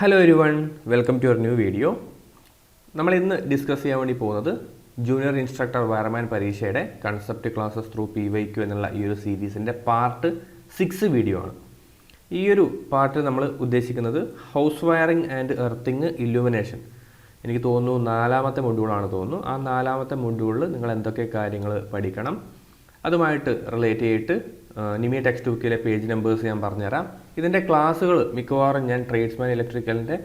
Hello everyone, welcome to your new video. നമ്മൾ ഇന്ന് discuss ചെയ്യാൻ വേണ്ടി പോകുന്നത് ജൂനിയർ ഇൻസ്ട്രക്ടർ വയർമാൻ പരീക്ഷയുടെ കൺസെപ്റ്റ് ക്ലാസ്സസ് ത്രൂ PYQ എന്നുള്ള ഈ ഒരു സീരീസിൻ്റെ പാർട്ട് 6 വീഡിയോ ആണ്. ഈ ഒരു പാർട്ട് നമ്മൾ ഉദ്ദേശിക്കുന്നത് house wiring and earthing illumination. എനിക്ക് തോന്നുന്നു 4ാമത്തെ മൊഡ്യൂളാണ് തോന്നുന്നു. ആ 4ാമത്തെ മൊഡ്യൂളിൽ നിങ്ങൾ എന്തൊക്കെ കാര്യങ്ങൾ പഠിക്കണം, അതുമായിട്ട് റിലേറ്റ് ചെയ്തിട്ട് നിമി ടെക്സ്റ്റ് ബുക്കിലെ പേജ് നമ്പേഴ്സ് ഞാൻ പറഞ്ഞുതരാം. ഇതിൻ്റെ ക്ലാസ്സുകൾ മിക്കവാറും ഞാൻ ട്രേഡ്സ്മാൻ ഇലക്ട്രിക്കലിൻ്റെ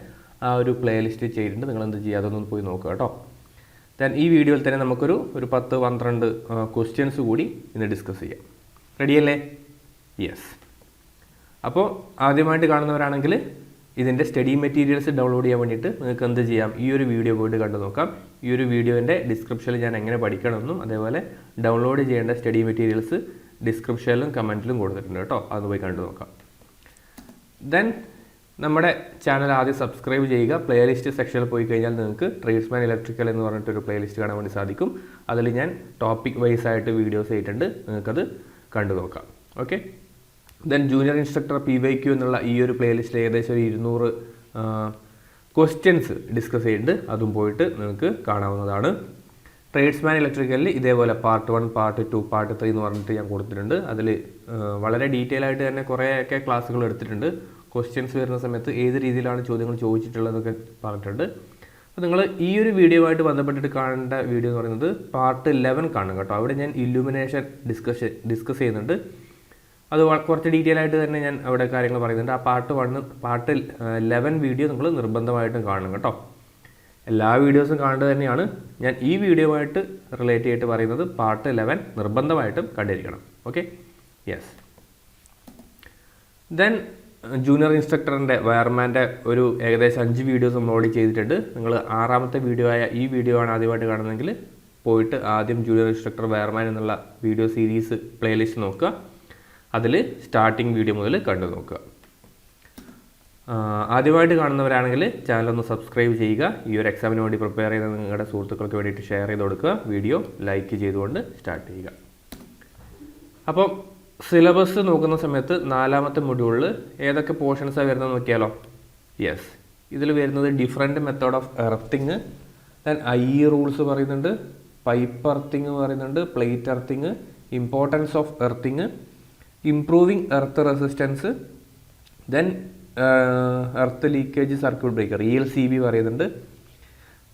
ആ ഒരു പ്ലേലിസ്റ്റ് ചെയ്തിട്ടുണ്ട്. നിങ്ങൾ എന്ത് ചെയ്യുക, അതൊന്നും പോയി നോക്കുക കേട്ടോ. ദെൻ ഈ വീഡിയോയിൽ തന്നെ നമുക്കൊരു 10-12 ക്വസ്റ്റ്യൻസ് കൂടി ഇന്ന് ഡിസ്കസ് ചെയ്യാം. റെഡിയല്ലേ? യെസ്. അപ്പോൾ ആദ്യമായിട്ട് കാണുന്നവരാണെങ്കിൽ ഇതിൻ്റെ സ്റ്റഡി മെറ്റീരിയൽസ് ഡൗൺലോഡ് ചെയ്യാൻ വേണ്ടിയിട്ട് നിങ്ങൾക്ക് എന്ത് ചെയ്യാം, ഈ ഒരു വീഡിയോ പോയിട്ട് കണ്ടു നോക്കാം. ഈ ഒരു വീഡിയോൻ്റെ ഡിസ്ക്രിപ്ഷനിൽ ഞാൻ എങ്ങനെ പഠിക്കണമെന്നും അതേപോലെ ഡൗൺലോഡ് ചെയ്യേണ്ട സ്റ്റഡി മെറ്റീരിയൽസ് ഡിസ്ക്രിപ്ഷനിലും കമൻറ്റിലും കൊടുത്തിട്ടുണ്ട് കേട്ടോ. അത് പോയി കണ്ടു നോക്കാം. ദെൻ നമ്മുടെ ചാനൽ ആദ്യം സബ്സ്ക്രൈബ് ചെയ്യുക. പ്ലേലിസ്റ്റ് സെക്ഷനിൽ പോയി കഴിഞ്ഞാൽ നിങ്ങൾക്ക് ട്രേഡ്സ്മാൻ ഇലക്ട്രിക്കൽ എന്ന് പറഞ്ഞിട്ടൊരു പ്ലേലിസ്റ്റ് കാണാൻ വേണ്ടി സാധിക്കും. അതിൽ ഞാൻ ടോപ്പിക് വൈസ് ആയിട്ട് വീഡിയോസ് ചെയ്തിട്ടുണ്ട്, നിങ്ങൾക്കത് കണ്ടു നോക്കാം. Okay. Then junior instructor PYQ എന്നുള്ള ഈ ഒരു പ്ലേലിസ്റ്റിൽ ഏകദേശം ഒരു 200 ക്വസ്റ്റ്യൻസ് ഡിസ്കസ് ചെയ്തിട്ടുണ്ട്. അതും പോയിട്ട് നിങ്ങൾക്ക് കാണാവുന്നതാണ്. ട്രേഡ്സ്മാൻ ഇലക്ട്രിക്കലിൽ ഇതേപോലെ പാർട്ട് 1, പാർട്ട് 2, പാർട്ട് 3 എന്ന് പറഞ്ഞിട്ട് ഞാൻ കൊടുത്തിട്ടുണ്ട്. അതിൽ വളരെ ഡീറ്റെയിൽ ആയിട്ട് തന്നെ കുറേയൊക്കെ ക്ലാസ്സുകൾ എടുത്തിട്ടുണ്ട്. ക്വസ്റ്റ്യൻസ് വരുന്ന സമയത്ത് ഏത് രീതിയിലാണ് ചോദ്യങ്ങൾ ചോദിച്ചിട്ടുള്ളതെന്നൊക്കെ പറഞ്ഞിട്ടുണ്ട്. അപ്പോൾ നിങ്ങൾ ഈ ഒരു വീഡിയോയുമായിട്ട് ബന്ധപ്പെട്ടിട്ട് കാണേണ്ട വീഡിയോ എന്ന് പറയുന്നത് പാർട്ട് 11 കാണും കേട്ടോ. അവിടെ ഞാൻ ഇല്ലുമിനേഷൻ ഡിസ്കസ് ചെയ്യുന്നുണ്ട്. അത് കുറച്ച് ഡീറ്റെയിൽ ആയിട്ട് തന്നെ ഞാൻ അവിടെ കാര്യങ്ങൾ പറയുന്നുണ്ട്. ആ പാർട്ട് 11 വീഡിയോ നിങ്ങൾ നിർബന്ധമായിട്ടും കാണണം കേട്ടോ. എല്ലാ വീഡിയോസും കാണേണ്ടത് തന്നെയാണ്. ഞാൻ ഈ വീഡിയോയുമായിട്ട് റിലേറ്റ് ചെയ്തിട്ട് പറയുന്നത് പാർട്ട് 11 നിർബന്ധമായിട്ടും കണ്ടിരിക്കണം. ഓക്കെ. യെസ്. ദെൻ ജൂനിയർ ഇൻസ്ട്രക്ടറിൻ്റെ വയർമാൻ്റെ ഒരു ഏകദേശം 5 വീഡിയോസ് അപ്ലോഡ് ചെയ്തിട്ടുണ്ട്. നിങ്ങൾ 6ാമത്തെ വീഡിയോ ആയ ഈ വീഡിയോ ആണ് ആദ്യമായിട്ട് കാണുന്നതെങ്കിൽ പോയിട്ട് ആദ്യം ജൂനിയർ ഇൻസ്ട്രക്ടർ വയർമാൻ എന്നുള്ള വീഡിയോ സീരീസ് പ്ലേലിസ്റ്റ് നോക്കുക. അതിൽ സ്റ്റാർട്ടിങ് വീഡിയോ മുതൽ കണ്ടു നോക്കുക. ആദ്യമായിട്ട് കാണുന്നവരാണെങ്കിൽ ചാനലൊന്ന് സബ്സ്ക്രൈബ് ചെയ്യുക. ഈ ഒരു എക്സാമിന് വേണ്ടി പ്രിപ്പയർ ചെയ്ത നിങ്ങളുടെ സുഹൃത്തുക്കൾക്ക് വേണ്ടിയിട്ട് ഷെയർ ചെയ്ത് കൊടുക്കുക. വീഡിയോ ലൈക്ക് ചെയ്തുകൊണ്ട് സ്റ്റാർട്ട് ചെയ്യുക. അപ്പം സിലബസ് നോക്കുന്ന സമയത്ത് 4ാമത്തെ മൊഡ്യൂളിൽ ഏതൊക്കെ പോർഷൻസാണ് വരുന്നത് നോക്കിയാലോ. യെസ്. ഇതിൽ വരുന്നത് different method of earthing, then rules പറയുന്നുണ്ട്, പൈപ്പ് എർത്തിങ് പറയുന്നുണ്ട്, plate earthing, importance of earthing, improving earth resistance, then earth leakage circuit breaker ELCB പറയുന്നുണ്ട്,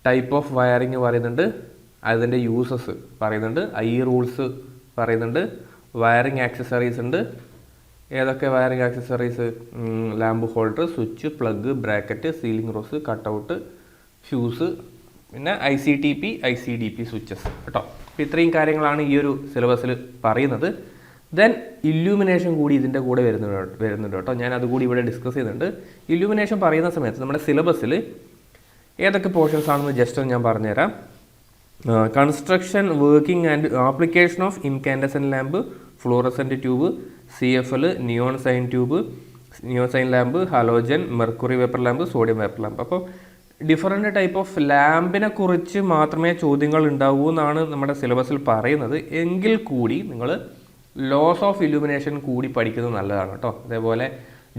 ടൈപ്പ് ഓഫ് വയറിങ് പറയുന്നുണ്ട്, അതിൻ്റെ യൂസസ് പറയുന്നുണ്ട്, റൂൾസ് പറയുന്നുണ്ട്, വയറിങ് ആക്സസറീസ് ഉണ്ട്. ഏതൊക്കെ wiring accessories? Lamp holder, switch, plug, bracket, ceiling rose, cutout, fuse, പിന്നെ ICTP ICDP switches കേട്ടോ. അപ്പോൾ ഇത്രയും കാര്യങ്ങളാണ് ഈ ഒരു സിലബസിൽ പറയുന്നത്. ദെൻ ഇല്ലുമിനേഷൻ കൂടി ഇതിൻ്റെ കൂടെ വരുന്നുണ്ട് കേട്ടോ. ഞാൻ അതുകൂടി ഇവിടെ ഡിസ്കസ് ചെയ്യുന്നുണ്ട്. ഇല്ലുമിനേഷൻ പറയുന്ന സമയത്ത് നമ്മുടെ സിലബസിൽ ഏതൊക്കെ പോർഷൻസ് ആണെന്ന് ജസ്റ്റ് ഞാൻ പറഞ്ഞുതരാം. Construction, working and application of incandescent lamp, fluorescent tube, CFL, neon sign tube, neon sign lamp, halogen, mercury vapour lamp, sodium vapour lamp. അപ്പോൾ ഡിഫറെൻറ്റ് ടൈപ്പ് ഓഫ് ലാമ്പിനെ കുറിച്ച് മാത്രമേ ചോദ്യങ്ങൾ ഉണ്ടാവൂ എന്നാണ് നമ്മുടെ സിലബസിൽ പറയുന്നത്. എങ്കിൽ കൂടി നിങ്ങൾ ലോസ് ഓഫ് ഇല്ലുമിനേഷൻ കൂടി പഠിക്കുന്നത് നല്ലതാണ് കേട്ടോ. അതേപോലെ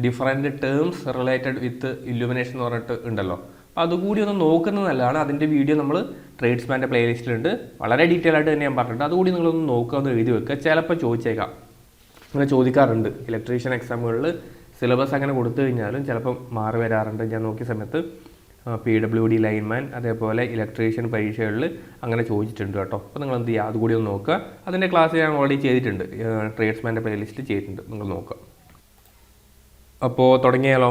different terms related with illumination എന്ന് പറഞ്ഞിട്ട് ഉണ്ടല്ലോ. അപ്പോൾ അതുകൂടി ഒന്ന് നോക്കുന്നത് നല്ലതാണ്. അതിൻ്റെ വീഡിയോ നമ്മൾ ട്രേഡ്സ്മാൻ്റെ പ്ലേലിസ്റ്റിലുണ്ട്. വളരെ ഡീറ്റെയിൽ ആയിട്ട് തന്നെ ഞാൻ പറഞ്ഞിട്ടുണ്ട്. അതുകൂടി നിങ്ങളൊന്ന് നോക്കുക, ഒന്ന് എഴുതി വെക്കുക. ചിലപ്പോൾ ചോദിച്ചേക്കാം, അങ്ങനെ ചോദിക്കാറുണ്ട് ഇലക്ട്രീഷ്യൻ എക്സാമുകളിൽ. സിലബസ് അങ്ങനെ കൊടുത്തു കഴിഞ്ഞാലും ചിലപ്പം മാറി വരാറുണ്ട്. ഞാൻ നോക്കിയ സമയത്ത് PWD ലൈൻമാൻ അതേപോലെ ഇലക്ട്രീഷ്യൻ പരീക്ഷകളിൽ അങ്ങനെ ചോദിച്ചിട്ടുണ്ട് കേട്ടോ. അപ്പോൾ നിങ്ങൾ എന്ത് ചെയ്യുക, അതുകൂടി ഒന്ന് നോക്കുക. അതിൻ്റെ ക്ലാസ് ഞാൻ ഓൾറെഡി ചെയ്തിട്ടുണ്ട്, ട്രേഡ്സ്മാൻ്റെ പ്ലേലിസ്റ്റ് ചെയ്തിട്ടുണ്ട്, നിങ്ങൾ നോക്കുക. അപ്പോൾ തുടങ്ങിയാലോ.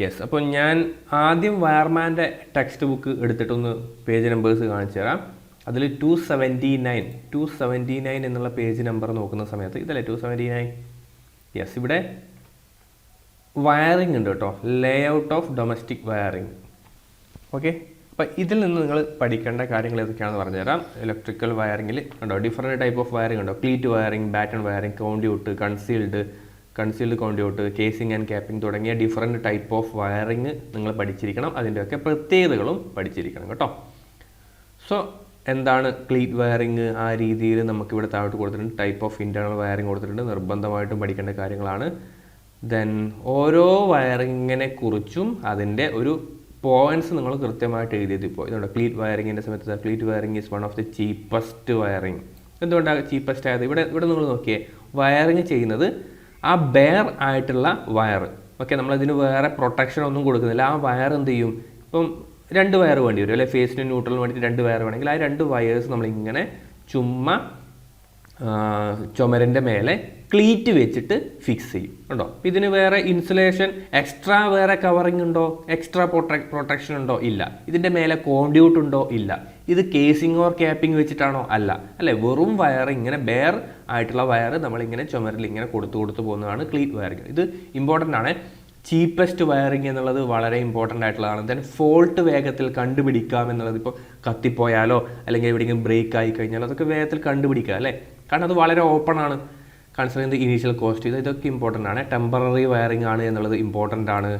യെസ്. അപ്പോൾ ഞാൻ ആദ്യം വയർമാൻ്റെ ടെക്സ്റ്റ് ബുക്ക് എടുത്തിട്ടൊന്ന് പേജ് നമ്പേഴ്സ് കാണിച്ചു തരാം. അതിൽ 279 എന്നുള്ള പേജ് നമ്പർ നോക്കുന്ന സമയത്ത് ഇതല്ലേ 279? യെസ്. ഇവിടെ വയറിംഗ് ഉണ്ട് കേട്ടോ, ലേ out of domestic wiring. Okay. അപ്പോൾ ഇതിൽ നിന്ന് നിങ്ങൾ പഠിക്കേണ്ട കാര്യങ്ങൾ ഏതൊക്കെയാണെന്ന് പറഞ്ഞുതരാം. ഇലക്ട്രിക്കൽ വയറിങ്ങിൽ ഉണ്ടോ ഡിഫറെൻറ്റ് ടൈപ്പ് ഓഫ് വയറിംഗ് ഉണ്ടോ. Cleat wiring, batten wiring, conduit, concealed conduit, casing and capping തുടങ്ങിയ ഡിഫറെൻറ്റ് ടൈപ്പ് ഓഫ് വയറിംഗ് നിങ്ങൾ പഠിച്ചിരിക്കണം. അതിൻ്റെയൊക്കെ പ്രത്യേകതകളും പഠിച്ചിരിക്കണം കേട്ടോ. സോ എന്താണ് ക്ലീറ്റ് വയറിംഗ്, ആ രീതിയിൽ നമുക്കിവിടെ താഴോട്ട് കൊടുത്തിട്ടുണ്ട്. ടൈപ്പ് ഓഫ് ഇൻറ്റേർണൽ വയറിംഗ് കൊടുത്തിട്ടുണ്ട്. നിർബന്ധമായിട്ടും പഠിക്കേണ്ട കാര്യങ്ങളാണ്. ദെൻ ഓരോ വയറിങ്ങിനെ കുറിച്ചും അതിൻ്റെ ഒരു പോയിന്റ്സ് നിങ്ങൾ കൃത്യമായിട്ട് എഴുതിയത്. ഇപ്പോൾ ഇതുകൊണ്ട് ക്ലീറ്റ് വയറിങ്ങിൻ്റെ സമയത്ത് cleat wiring is one of the cheapest wiring. എന്തുകൊണ്ടാണ് ചീപ്പസ്റ്റ് ആയത്? ഇവിടെ നിങ്ങൾ നോക്കിയേ, വയറിങ് ചെയ്യുന്നത് ആ ബെയർ ആയിട്ടുള്ള വയർ. ഓക്കെ, നമ്മളതിന് വേറെ പ്രൊട്ടക്ഷൻ ഒന്നും കൊടുക്കുന്നില്ല. ആ വയർ എന്ത് ചെയ്യും, ഇപ്പം 2 വയർ വേണ്ടി വരും അല്ലെ, ഫേസിനും ന്യൂട്രലിനും വേണ്ടിയിട്ട് 2 വയർ വേണമെങ്കിൽ ആ 2 വയേഴ്സ് നമ്മളിങ്ങനെ ചുമ്മാ ചുമരിൻ്റെ മേലെ ക്ലീറ്റ് വെച്ചിട്ട് ഫിക്സ് ചെയ്യും കേട്ടോ. ഇതിന് വേറെ ഇൻസുലേഷൻ എക്സ്ട്രാ വേറെ കവറിങ് ഉണ്ടോ, എക്സ്ട്രാ പ്രൊട്ടക്ഷൻ ഉണ്ടോ? ഇല്ല. ഇതിൻ്റെ മേലെ കോൺഡ്യൂട്ട് ഉണ്ടോ? ഇല്ല. ഇത് കേസിംഗ് ഓർ ക്യാപ്പിംഗ് വെച്ചിട്ടാണോ? അല്ല. അല്ലേ, വെറും വയർ ഇങ്ങനെ ബെയർ ആയിട്ടുള്ള വയർ നമ്മളിങ്ങനെ ചുമരിൽ ഇങ്ങനെ കൊടുത്തു പോകുന്നതാണ് ക്ലീറ്റ് വയറിങ്. ഇത് ഇമ്പോർട്ടൻ്റ് ആണ്. ചീപ്പസ്റ്റ് വയറിങ് എന്നുള്ളത് വളരെ ഇമ്പോർട്ടൻ്റ് ആയിട്ടുള്ളതാണ്. ദെൻ ഫോൾട്ട് വേഗത്തിൽ കണ്ടുപിടിക്കാം എന്നുള്ളത്, ഇപ്പോൾ കത്തിപ്പോയാലോ അല്ലെങ്കിൽ എവിടെയെങ്കിലും ബ്രേക്ക് ആയി കഴിഞ്ഞാലോ അതൊക്കെ വേഗത്തിൽ കണ്ടുപിടിക്കുക അല്ലേ, കാരണം അത് വളരെ ഓപ്പൺ ആണ്. കൺസിഡറിങ് ദി ഇനീഷ്യൽ കോസ്റ്റ്, ഇതൊക്കെ ഇമ്പോർട്ടൻ്റ് ആണ്. ടെമ്പററി വയറിംഗ് ആണ് എന്നുള്ളത് ഇമ്പോർട്ടൻ്റ് ആണ്.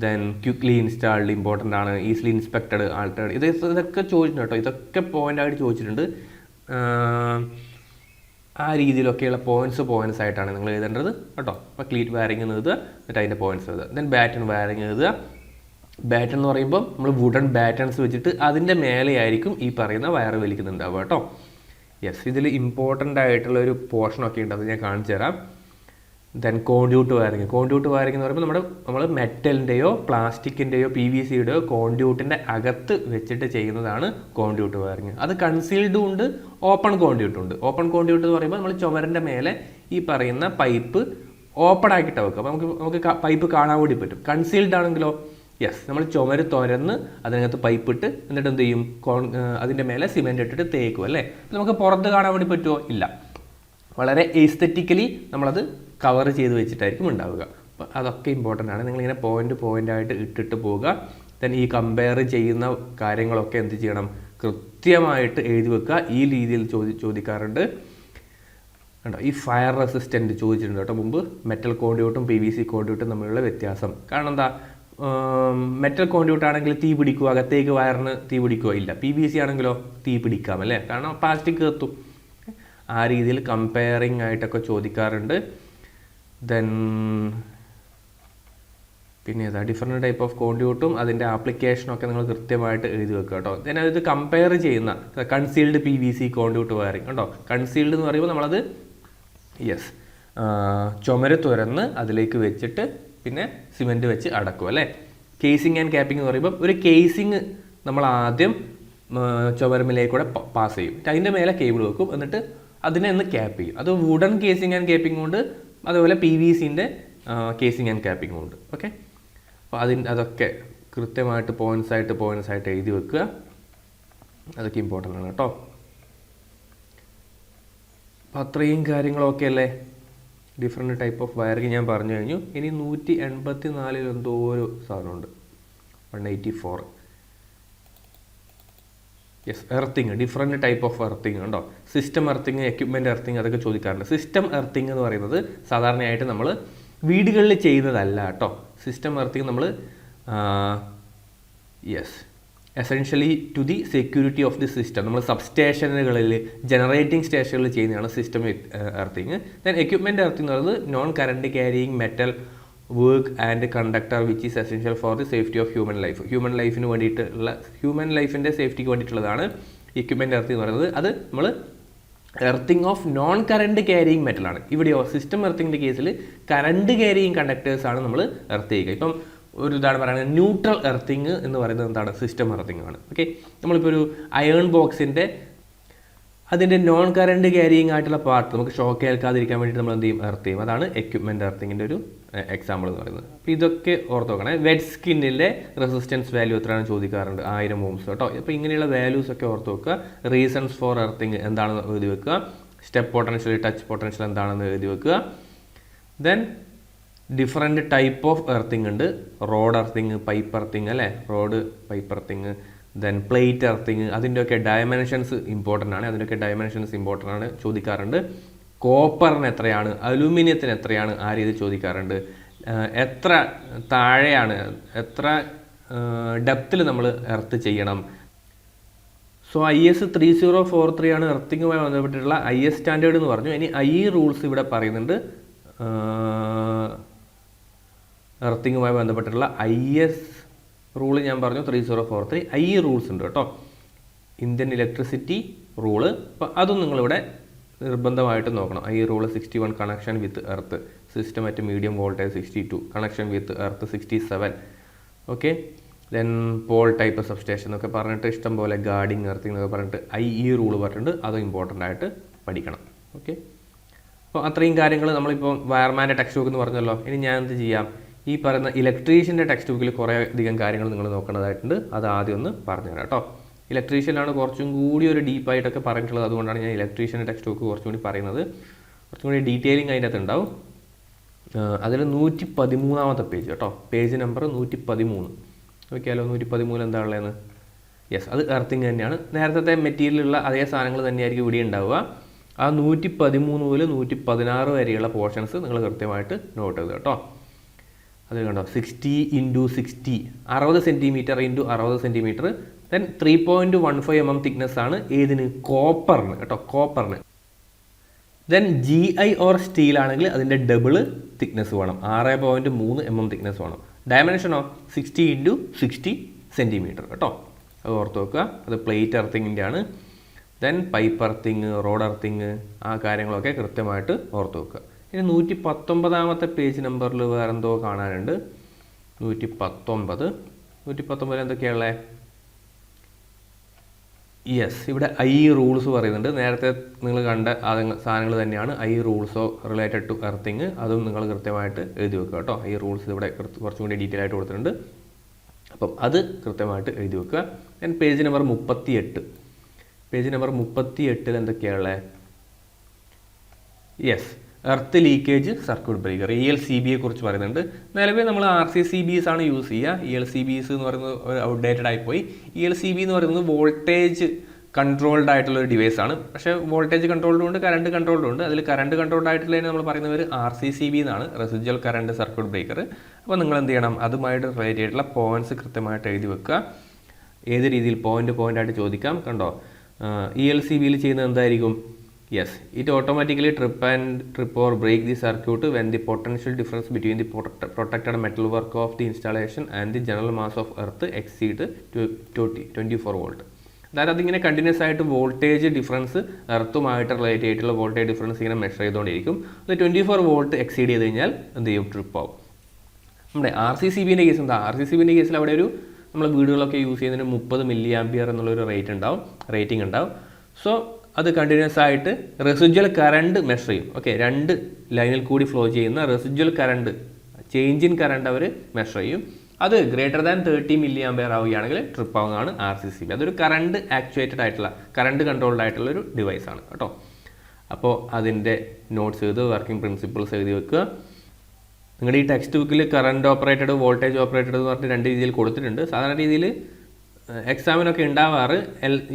ദെൻ ക്വിക്ലി ഇൻസ്റ്റാൾഡ് ഇമ്പോർട്ടൻ്റ് ആണ്. ഈസിലി ഇൻസ്പെക്റ്റഡ്, ആൾട്ടേഡ്, ഇതൊക്കെ ചോദിച്ചിട്ടുണ്ട് കേട്ടോ. ഇതൊക്കെ പോയിൻ്റായിട്ട് ചോദിച്ചിട്ടുണ്ട്. ആ രീതിയിലൊക്കെയുള്ള പോയിന്റ്സ് ആയിട്ടാണ് നിങ്ങൾ എഴുതേണ്ടത് കേട്ടോ. അപ്പോൾ ക്ലീറ്റ് വയറിംഗ് എഴുതുക, എന്നിട്ട് അതിൻ്റെ പോയിന്റ്സ് എഴുതുക. ദെൻ ബാറ്റൺ വയറിംഗ് എഴുതുക. ബാറ്റൺ എന്ന് പറയുമ്പോൾ നമ്മൾ വുഡൻ ബാറ്റൺസ് വെച്ചിട്ട് അതിൻ്റെ മേലെയായിരിക്കും ഈ പറയുന്ന വയർ വലിക്കുന്നുണ്ടാവുക കേട്ടോ. യെസ്, ഇതിൽ ഇമ്പോർട്ടൻ്റ് ആയിട്ടുള്ള ഒരു പോർഷനൊക്കെ ഉണ്ട്, അത് ഞാൻ കാണിച്ചു തരാം. Then conduit wiring. Conduit wiring എന്ന് പറയുമ്പോൾ നമ്മൾ മെറ്റലിൻ്റെയോ പ്ലാസ്റ്റിക്കിൻ്റെയോ PVCയുടെയോ കോൺഡ്യൂട്ടിൻ്റെ അകത്ത് വെച്ചിട്ട് ചെയ്യുന്നതാണ് കോൺഡ്യൂട്ട് വയറിങ്. അത് കൺസീൽഡും ഉണ്ട്, ഓപ്പൺ കോൺഡ്യൂട്ടും ഉണ്ട്. ഓപ്പൺ കോൺഡ്യൂട്ട് എന്ന് പറയുമ്പോൾ നമ്മൾ ചുമരിൻ്റെ മേലെ ഈ പറയുന്ന പൈപ്പ് ഓപ്പൺ ആക്കിയിട്ട് വെക്കുക, അപ്പോൾ നമുക്ക് പൈപ്പ് കാണാൻ വേണ്ടി പറ്റും. കൺസീൽഡ് ആണെങ്കിലോ യെസ്, നമ്മൾ ചുമര് തുരന്ന് അതിനകത്ത് പൈപ്പ് ഇട്ട് എന്നിട്ട് എന്ത് ചെയ്യും, അതിൻ്റെ മേലെ സിമെൻ്റ് ഇട്ടിട്ട് തേക്കും അല്ലേ. നമുക്ക് പുറത്ത് കാണാൻ വേണ്ടി പറ്റുമോ? ഇല്ല. വളരെ എസ്തെറ്റിക്കലി നമ്മളത് കവർ ചെയ്ത് വെച്ചിട്ടായിരിക്കും ഉണ്ടാവുക. അപ്പോൾ അതൊക്കെ ഇമ്പോർട്ടൻ്റ് ആണ്. നിങ്ങളിങ്ങനെ പോയിൻ്റായിട്ട് ഇട്ടിട്ട് പോവുക. ദെൻ ഈ കമ്പയർ ചെയ്യുന്ന കാര്യങ്ങളൊക്കെ എന്ത് ചെയ്യണം, കൃത്യമായിട്ട് എഴുതി വെക്കുക. ഈ രീതിയിൽ ചോദിക്കാറുണ്ട് കേട്ടോ. ഈ ഫയർ റെസിസ്റ്റൻറ്റ് ചോദിച്ചിട്ടുണ്ട് കേട്ടോ മുമ്പ്. മെറ്റൽ കോൺഡ്യൂട്ടും PVC കോൺഡ്യൂട്ടും തമ്മിലുള്ള വ്യത്യാസം. കാരണം എന്താ, മെറ്റൽ കോൺഡ്യൂട്ട് ആണെങ്കിൽ തീ പിടിക്കുക, അകത്തേക്ക് വയറിന് തീ പിടിക്കുക? ഇല്ല. PVC ആണെങ്കിലോ തീ പിടിക്കാം അല്ലേ, കാരണം പ്ലാസ്റ്റിക് കത്തും. ആ രീതിയിൽ കമ്പയറിങ് ആയിട്ടൊക്കെ ചോദിക്കാറുണ്ട്. ദെൻ പിന്നെ ഏതാ, ഡിഫറെൻറ്റ് ടൈപ്പ് ഓഫ് കോൺഡ്യൂട്ടും അതിൻ്റെ ആപ്ലിക്കേഷനൊക്കെ നിങ്ങൾ കൃത്യമായിട്ട് എഴുതി വെക്കുക കേട്ടോ. ദെൻ അത് കമ്പയർ ചെയ്യുന്ന കൺസീൽഡ് PVC കോൺഡ്യൂട്ട് വയറിങ് കേട്ടോ. കൺസീൽഡ് എന്ന് പറയുമ്പോൾ നമ്മളത് യെസ് ചുമര് തുരന്ന് അതിലേക്ക് വെച്ചിട്ട് പിന്നെ സിമെൻറ്റ് വെച്ച് അടക്കും അല്ലേ. കേസിങ് ആൻഡ് ക്യാപ്പിംഗ് എന്ന് പറയുമ്പോൾ ഒരു കേസിങ് നമ്മൾ ആദ്യം ചുമരുമിലേക്കൂടെ പാസ് ചെയ്യും, അതിൻ്റെ മേലെ കേബിൾ വെക്കും, എന്നിട്ട് അതിനെ ഒന്ന് ക്യാപ്പ് ചെയ്യും. അത് വുഡൻ കേസിങ് ആൻഡ് ക്യാപ്പിംഗ് ഉണ്ട്, അതുപോലെ PVCൻ്റെ കേസിങ് ആൻഡ് ക്യാപ്പിംഗ് ഉണ്ട്. ഓക്കെ, അപ്പോൾ അതൊക്കെ കൃത്യമായിട്ട് പോയിന്റ്സ് ആയിട്ട് എഴുതി വെക്കുക. അതൊക്കെ ഇമ്പോർട്ടൻ്റ് ആണ് കേട്ടോ. അപ്പോൾ അത്രയും കാര്യങ്ങളൊക്കെ അല്ലേ. ഡിഫറെൻറ്റ് ടൈപ്പ് ഓഫ് വയറിങ് ഞാൻ പറഞ്ഞു കഴിഞ്ഞു. ഇനി 184 എന്തോ ഒരു സാധനമുണ്ട്, 184. Yes, earthing. Different type of earthing ഉണ്ടോ. സിസ്റ്റം എർത്തിങ്, എക്യുപ്മെൻറ്റ് എർത്തിങ്, അതൊക്കെ ചോദിക്കാറുണ്ട്. സിസ്റ്റം എർത്തിങ് എന്ന് പറയുന്നത് സാധാരണയായിട്ട് നമ്മൾ വീടുകളിൽ ചെയ്യുന്നതല്ല കേട്ടോ. സിസ്റ്റം എർത്തിങ് നമ്മൾ yes essentially to the security of the system, നമ്മൾ സബ്സ്റ്റേഷനുകളിൽ ജനറേറ്റിംഗ് സ്റ്റേഷനുകളിൽ ചെയ്യുന്നതാണ് system earthing. Then equipment earthing എന്ന് പറയുന്നത് non current carrying metal work and conductor which is essential for the safety of human life. Human ലൈഫിന് വേണ്ടിയിട്ടുള്ള, human ലൈഫിൻ്റെ സേഫ്റ്റിക്ക് വേണ്ടിയിട്ടുള്ളതാണ് എക്യുപ്മെൻറ്റ് എർത്തിങ് എന്ന് പറയുന്നത്. അത് നമ്മൾ earthing of non current carrying മെറ്റലാണ്. ഇവിടെയോ സിസ്റ്റം എർത്തിങ്ങിൻ്റെ കേസിൽ കറണ്ട് ക്യാരിയിങ് കണ്ടക്ടേഴ്സാണ് നമ്മൾ എർത്ത് ചെയ്യുക. ഇപ്പം ഒരു ഇതാണ് പറയുന്നത് ന്യൂട്രൽ എർത്തിങ് എന്ന് പറയുന്നത് എന്താണ്, സിസ്റ്റം എർത്തിങ് ആണ്. ഓക്കെ, നമ്മളിപ്പോൾ ഒരു അയേൺ ബോക്സിൻ്റെ അതിൻ്റെ നോൺ കറണ്ട് ക്യാരിയിങ് ആയിട്ടുള്ള പാർട്ട് നമുക്ക് ഷോക്ക് ഏൽക്കാതിരിക്കാൻ വേണ്ടിയിട്ട് നമ്മൾ എന്ത് ചെയ്യും, എർത്ത് ചെയ്യും. അതാണ് എക്യുപ്മെൻറ്റ് എർത്തിങ്ങിൻ്റെ ഒരു എക്സാമ്പിൾ എന്ന് പറയുന്നത്. അപ്പോൾ ഇതൊക്കെ ഓർത്ത് നോക്കണേ. വെറ്റ് സ്കിന്നിൻ്റെ റെസിസ്റ്റൻസ് വാല്യൂ എത്രയാണ് ചോദിക്കാറുണ്ട്, 1000 ohms കേട്ടോ. അപ്പോൾ ഇങ്ങനെയുള്ള വാല്യൂസ് ഒക്കെ ഓർത്ത് വെക്കുക. റീസൺസ് ഫോർ എർത്തിങ് എന്താണെന്ന് എഴുതി വെക്കുക. സ്റ്റെപ്പ് പൊട്ടൻഷ്യൽ, ടച്ച് പൊട്ടൻഷ്യൽ എന്താണെന്ന് എഴുതി വെക്കുക. Then different type of earthing ഉണ്ട്. റോഡ് എർത്തിങ്, പൈപ്പ് എർത്തിങ് അല്ലേ, road pipe earthing. Then plate earthing, അതിൻ്റെയൊക്കെ ഡയമെൻഷൻസ് ഇമ്പോർട്ടൻ്റ് ആണ്. അതിൻ്റെയൊക്കെ ഡയമെൻഷൻസ് ഇമ്പോർട്ടൻ്റ് ആണ്, ചോദിക്കാറുണ്ട്. കോപ്പറിന് എത്രയാണ്, അലൂമിനിയത്തിന് എത്രയാണ്, ആ രീതിയിൽ ചോദിക്കാറുണ്ട്. എത്ര താഴെയാണ്, എത്ര ഡെപ്തിൽ നമ്മൾ എർത്ത് ചെയ്യണം. സോ IS 3043 ആണ് എർത്തിങ്ങുമായി ബന്ധപ്പെട്ടിട്ടുള്ള IS സ്റ്റാൻഡേർഡ് എന്ന് പറഞ്ഞു. ഇനി റൂൾസ് ഇവിടെ പറയുന്നുണ്ട്. എർത്തിങ്ങുമായി ബന്ധപ്പെട്ടുള്ള IS റൂള് ഞാൻ പറഞ്ഞു 3043. റൂൾസ് ഉണ്ട് കേട്ടോ, ഇന്ത്യൻ ഇലക്ട്രിസിറ്റി റൂള്. അപ്പോൾ അതും നിങ്ങളിവിടെ നിർബന്ധമായിട്ട് നോക്കണം. Rule 61 connection with earth system at medium voltage 62 connection with earth 67. Okay, then pole type substation എന്നൊക്കെ പറഞ്ഞിട്ട് ഇഷ്ടം പോലെ ഗാർഡിങ് എർത്തിങ് എന്നൊക്കെ പറഞ്ഞിട്ട് റൂള് പറഞ്ഞിട്ടുണ്ട്, അതും ഇമ്പോർട്ടൻ്റ് ആയിട്ട് പഠിക്കണം. ഓക്കെ, അപ്പോൾ അത്രയും കാര്യങ്ങൾ നമ്മളിപ്പോൾ വയർമാൻ്റെ ടെക്സ്റ്റ് ബുക്ക് എന്ന് പറഞ്ഞല്ലോ. ഇനി ഞാൻ എന്ത് ചെയ്യാം, ഈ പറയുന്ന ഇലക്ട്രീഷ്യൻ്റെ ടെക്സ്റ്റ് ബുക്കിൽ കുറേ അധികം കാര്യങ്ങൾ നിങ്ങൾ നോക്കേണ്ടതായിട്ടുണ്ട്. അത് ആദ്യം ഒന്ന് പറഞ്ഞുതരാം കേട്ടോ. ഇലക്ട്രീഷ്യനാണ് കുറച്ചും കൂടി ഒരു ഡീപ്പായിട്ടൊക്കെ പറഞ്ഞിട്ടുള്ളത്, അതുകൊണ്ടാണ് ഞാൻ ഇലക്ട്രീഷ്യൻ്റെ ടെക്സ്റ്റ് ബുക്ക് കുറച്ചും കൂടി പറയുന്നത്. കുറച്ചും കൂടി ഡീറ്റെയിലിംഗ് അതിൻ്റെ അകത്ത് ഉണ്ടാവും. അതിൽ 113 പേജ് കേട്ടോ, പേജ് നമ്പർ 113. നോക്കിയാലോ 113 എന്താ ഉള്ളതെന്ന്. യെസ്, അത് എർത്തിങ് തന്നെയാണ്. നേരത്തെ മെറ്റീരിയലുള്ള അതേ സാധനങ്ങൾ തന്നെയായിരിക്കും ഇവിടെ ഉണ്ടാവുക. ആ 113 മുതൽ 116 വരെയുള്ള പോർഷൻസ് നിങ്ങൾ കൃത്യമായിട്ട് നോട്ട് ചെയ്ത് കേട്ടോ. അത് കണ്ടോ, 60 × 60 60 centimetre × 60 centimetre. Then 3.15 mm thickness ആണ് ഏതിന്, കോപ്പറിന് കേട്ടോ, കോപ്പറിന്. ദെൻ GI ഓർ സ്റ്റീൽ ആണെങ്കിൽ അതിൻ്റെ ഡബിൾ തിക്നെസ് വേണം, 6.3 mm തിക്നെസ് വേണം. ഡയമെൻഷനോ 60 × 60 സെൻറ്റിമീറ്റർ കേട്ടോ, അത് ഓർത്ത് വെക്കുക. അത് പ്ലേറ്റ് എർത്തിങ്ങിൻ്റെ ആണ്. Then pipe earthing, road earthing, ആ കാര്യങ്ങളൊക്കെ കൃത്യമായിട്ട് ഓർത്ത് വെക്കുക. ഇനി 119 പേജ് നമ്പറിൽ വേറെന്തോ കാണാനുണ്ട്. 119 എന്തൊക്കെയാണുള്ളത്? യെസ്, ഇവിടെ റൂൾസ് പറയുന്നുണ്ട്. നേരത്തെ നിങ്ങൾ കണ്ട സാധനങ്ങൾ തന്നെയാണ്. റൂൾസോ റിലേറ്റഡ് ടു എർത്തിങ്, അതും നിങ്ങൾ കൃത്യമായിട്ട് എഴുതി വെക്കുക കേട്ടോ. റൂൾസ് ഇവിടെ കുറച്ചും കൂടി ഡീറ്റെയിൽ ആയിട്ട് കൊടുത്തിട്ടുണ്ട്, അപ്പം അത് കൃത്യമായിട്ട് എഴുതി വെക്കുക. Then page number 38. Page number 38 എന്തൊക്കെയാണുള്ളത്? Yes, earth leakage circuit breaker, ELCBയെ കുറിച്ച് പറയുന്നുണ്ട്. നിലവിൽ നമ്മൾ RCCBs ആണ് യൂസ് ചെയ്യുക. ELCBs എന്ന് പറയുന്നത് ഔട്ട്ഡേറ്റഡ് ആയിപ്പോയി. ELCB എന്ന് പറയുന്നത് വോൾട്ടേജ് കൺട്രോൾഡ് ആയിട്ടുള്ള ഒരു ഡിവൈസ് ആണ്. പക്ഷേ വോൾട്ടേജ് കൺട്രോൾഡും ഉണ്ട്, കറണ്ട് കൺട്രോൾഡും ഉണ്ട്. അതിൽ കറണ്ട് കൺട്രോൾഡ് ആയിട്ടുള്ളതിന് നമ്മൾ പറയുന്നവർ RCCB എന്നാണ്, റെസിജ്വൽ കറണ്ട് സർക്യൂട്ട് ബ്രേക്കർ. അപ്പോൾ നിങ്ങൾ എന്ത് ചെയ്യണം, അതുമായിട്ട് റിലേറ്റ് ചെയ്തിട്ടുള്ള പോയിന്റ്സ് കൃത്യമായിട്ട് എഴുതി വെക്കുക. ഏത് രീതിയിൽ പോയിൻ്റായിട്ട് ചോദിക്കാം. കണ്ടോ, ELCBയിൽ ചെയ്യുന്നത് എന്തായിരിക്കും? Yes, it automatically trip or break the circuit when the potential difference between the protected metalwork of the installation and the general mass of earth exceed 24 volt. അതായത് അതിങ്ങനെ കണ്ടിന്യൂസ് ആയിട്ട് വോൾട്ടേജ് ഡിഫറൻസ് എർത്തുമായിട്ട് റിലേറ്റ് ചെയ്തിട്ടുള്ള voltage difference ഇങ്ങനെ measure ചെയ്തുകൊണ്ടിരിക്കും. അത് 24 volt exceed ചെയ്ത് കഴിഞ്ഞാൽ എന്ത് ചെയ്യും, ട്രിപ്പ് ആവും. നമ്മുടെ RCCBൻ്റെ കേസ് എന്താ? RCCBൻ്റെ കേസിൽ അവിടെ ഒരു നമ്മൾ വീടുകളൊക്കെ യൂസ് ചെയ്യുന്നതിന് 30 mA എന്നുള്ളൊരു റേറ്റിംഗ് ഉണ്ടാവും. സോ അത് കണ്ടിന്യൂസ് ആയിട്ട് റെസിജ്വൽ കറണ്ട് മെഷർ ചെയ്യും. ഓക്കെ, 2 ലൈനിൽ കൂടി ഫ്ലോ ചെയ്യുന്ന residual current, change in current അവർ മെഷർ ചെയ്യും. അത് ഗ്രെയ്റ്റർ ദാൻ 30 mA ആവുകയാണെങ്കിൽ ട്രിപ്പ് ആവുന്നതാണ് RCCB. അതൊരു കറണ്ട് ആക്ച്വേറ്റഡ് ആയിട്ടുള്ള, കറണ്ട് കൺട്രോൾഡ് ആയിട്ടുള്ള ഒരു ഡിവൈസാണ് കേട്ടോ. അപ്പോൾ അതിൻ്റെ നോട്ട്സ് ചെയ്ത് വർക്കിംഗ് പ്രിൻസിപ്പിൾസ് എഴുതി വെക്കുക. നിങ്ങളുടെ ഈ ടെക്സ്റ്റ് ബുക്കിൽ കറണ്ട് ഓപ്പറേറ്റഡ്, വോൾട്ടേജ് ഓപ്പറേറ്റഡ് എന്ന് പറഞ്ഞിട്ട് 2 രീതിയിൽ കൊടുത്തിട്ടുണ്ട്. സാധാരണ രീതിയിൽ എക്സാമിനൊക്കെ ഉണ്ടാവാറ്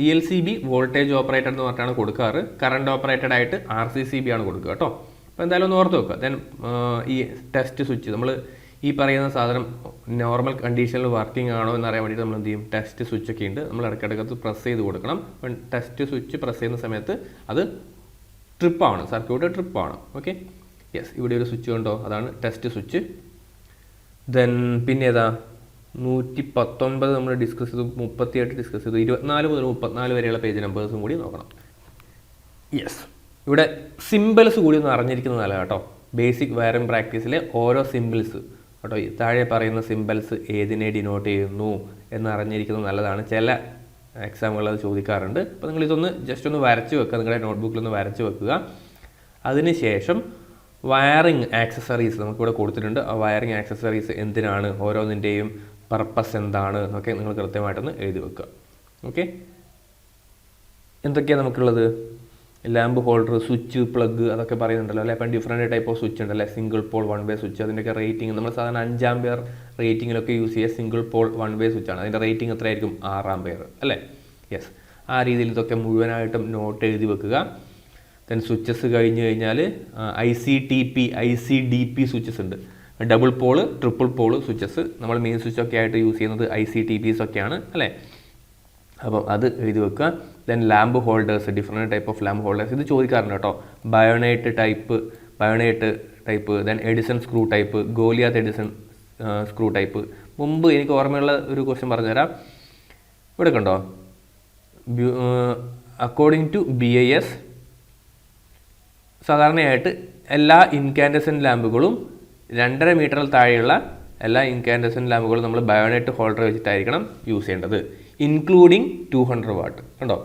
ELCB വോൾട്ടേജ് ഓപ്പറേറ്റഡ് എന്ന് പറഞ്ഞിട്ടാണ് കൊടുക്കാറ്. കറണ്ട് ഓപ്പറേറ്റഡ് ആയിട്ട് RCCB ആണ് കൊടുക്കുക കേട്ടോ. അപ്പോൾ എന്തായാലും ഒന്ന് ഓർത്ത് വെക്കുക. ദെൻ ഈ ടെസ്റ്റ് സ്വിച്ച്, നമ്മൾ ഈ പറയുന്ന സാധനം നോർമൽ കണ്ടീഷനിൽ വർക്കിംഗ് ആണോ എന്നറിയാൻ വേണ്ടിയിട്ട് നമ്മൾ എന്ത് ചെയ്യും, ടെസ്റ്റ് സ്വിച്ച് ഒക്കെ ഉണ്ട്, നമ്മൾ ഇടയ്ക്കിടയ്ക്കത്ത് പ്രസ് ചെയ്ത് കൊടുക്കണം. അപ്പം ടെസ്റ്റ് സ്വിച്ച് പ്രസ് ചെയ്യുന്ന സമയത്ത് അത് ട്രിപ്പാണ്, സർക്യൂട്ട് ട്രിപ്പാണ്. ഓക്കെ, യെസ്, ഇവിടെ ഒരു സ്വിച്ച് ഉണ്ടോ, അതാണ് ടെസ്റ്റ് സ്വിച്ച്. ദെൻ പിന്നെ ഏതാ 119 നമ്മൾ ഡിസ്കസ് ചെയ്തു, 38 ഡിസ്കസ് ചെയ്തു, 24 മുതൽ 34 വരെയുള്ള പേജ് നമ്പേഴ്സും കൂടി നോക്കണം. യെസ്, ഇവിടെ സിമ്പിൾസ് കൂടി ഒന്ന് അറിഞ്ഞിരിക്കുന്നത് നല്ലതാണ് കേട്ടോ. ബേസിക് വയറിംഗ് പ്രാക്ടീസിലെ ഓരോ സിമ്പിൾസ് കേട്ടോ, താഴെ പറയുന്ന സിമ്പിൾസ് ഏതിനെ ഡിനോട്ട് ചെയ്യുന്നു എന്ന് അറിഞ്ഞിരിക്കുന്നത് നല്ലതാണ്. ചില എക്സാമുകൾ അത് ചോദിക്കാറുണ്ട്. അപ്പോൾ നിങ്ങളിതൊന്ന് ജസ്റ്റ് ഒന്ന് വരച്ച് വെക്കുക, നിങ്ങളുടെ നോട്ട്ബുക്കിലൊന്ന് വരച്ച് വെക്കുക. അതിനുശേഷം വയറിംഗ് ആക്സസറീസ് നമുക്കിവിടെ കൊടുത്തിട്ടുണ്ട്. ആ വയറിംഗ് ആക്സസറീസ് എന്തിനാണ്, ഓരോന്നിൻ്റെയും പർപ്പസ് എന്താണ് എന്നൊക്കെ നിങ്ങൾ കൃത്യമായിട്ടൊന്ന് എഴുതി വെക്കുക. ഓക്കെ, എന്തൊക്കെയാണ് നമുക്കുള്ളത്? ലാമ്പ് ഹോൾഡർ, സ്വിച്ച്, പ്ലഗ്, അതൊക്കെ പറയുന്നുണ്ടല്ലോ അല്ലേ. അപ്പം ഡിഫറെൻറ്റ് ടൈപ്പ് ഓഫ് സ്വിച്ച് ഉണ്ടല്ലേ. സിംഗിൾ പോൾ, 1 വേ സ്വിച്ച്, അതിൻ്റെയൊക്കെ റേറ്റിംഗ് നമ്മൾ സാധാരണ 5 ആംപിയർ റേറ്റിങ്ങിലൊക്കെ യൂസ് ചെയ്യുക സിംഗിൾ പോൾ 1 വേ സ്വിച്ചാണ്. അതിൻ്റെ റേറ്റിംഗ് എത്രയായിരിക്കും? 6 ആംപിയർ അല്ലേ. യെസ്, ആ രീതിയിൽ ഇതൊക്കെ മുഴുവനായിട്ടും നോട്ട് എഴുതി വെക്കുക. ദെൻ സ്വിച്ചസ് കഴിഞ്ഞ് കഴിഞ്ഞാൽ ICTP, ICDP സ്വിച്ചസ് ഉണ്ട്. Double pole, triple pole switches. നമ്മൾ മെയിൻ സ്വിച്ചൊക്കെ ആയിട്ട് യൂസ് ചെയ്യുന്നത് ICTPs ഒക്കെയാണ് അല്ലേ. അപ്പം അത് എഴുതി വെക്കുക. Then lamp holders, different type of lamp holders, ഇത് ചോദിക്കാറുണ്ട് കേട്ടോ. Bayonet type, then Edison screw type, Goliath Edison screw type. മുമ്പ് എനിക്ക് ഓർമ്മയുള്ള ഒരു ക്വസ്റ്റ്യൻ പറഞ്ഞുതരാം. ഇവിടെ കണ്ടോ, അക്കോർഡിംഗ് ടു BIS സാധാരണയായിട്ട് എല്ലാ ഇൻകാൻഡസെൻറ്റ് ലാമ്പുകളും 2.5 മീറ്ററിൽ താഴെയുള്ള എല്ലാ ഇൻകാൻഡസെൻറ്റ് ലാമ്പുകളും നമ്മൾ ബയോനെറ്റ് ഹോൾഡർ വെച്ചിട്ടായിരിക്കണം യൂസ് ചെയ്യേണ്ടത്, ഇൻക്ലൂഡിങ് 200 വാട്ട്. കണ്ടോ,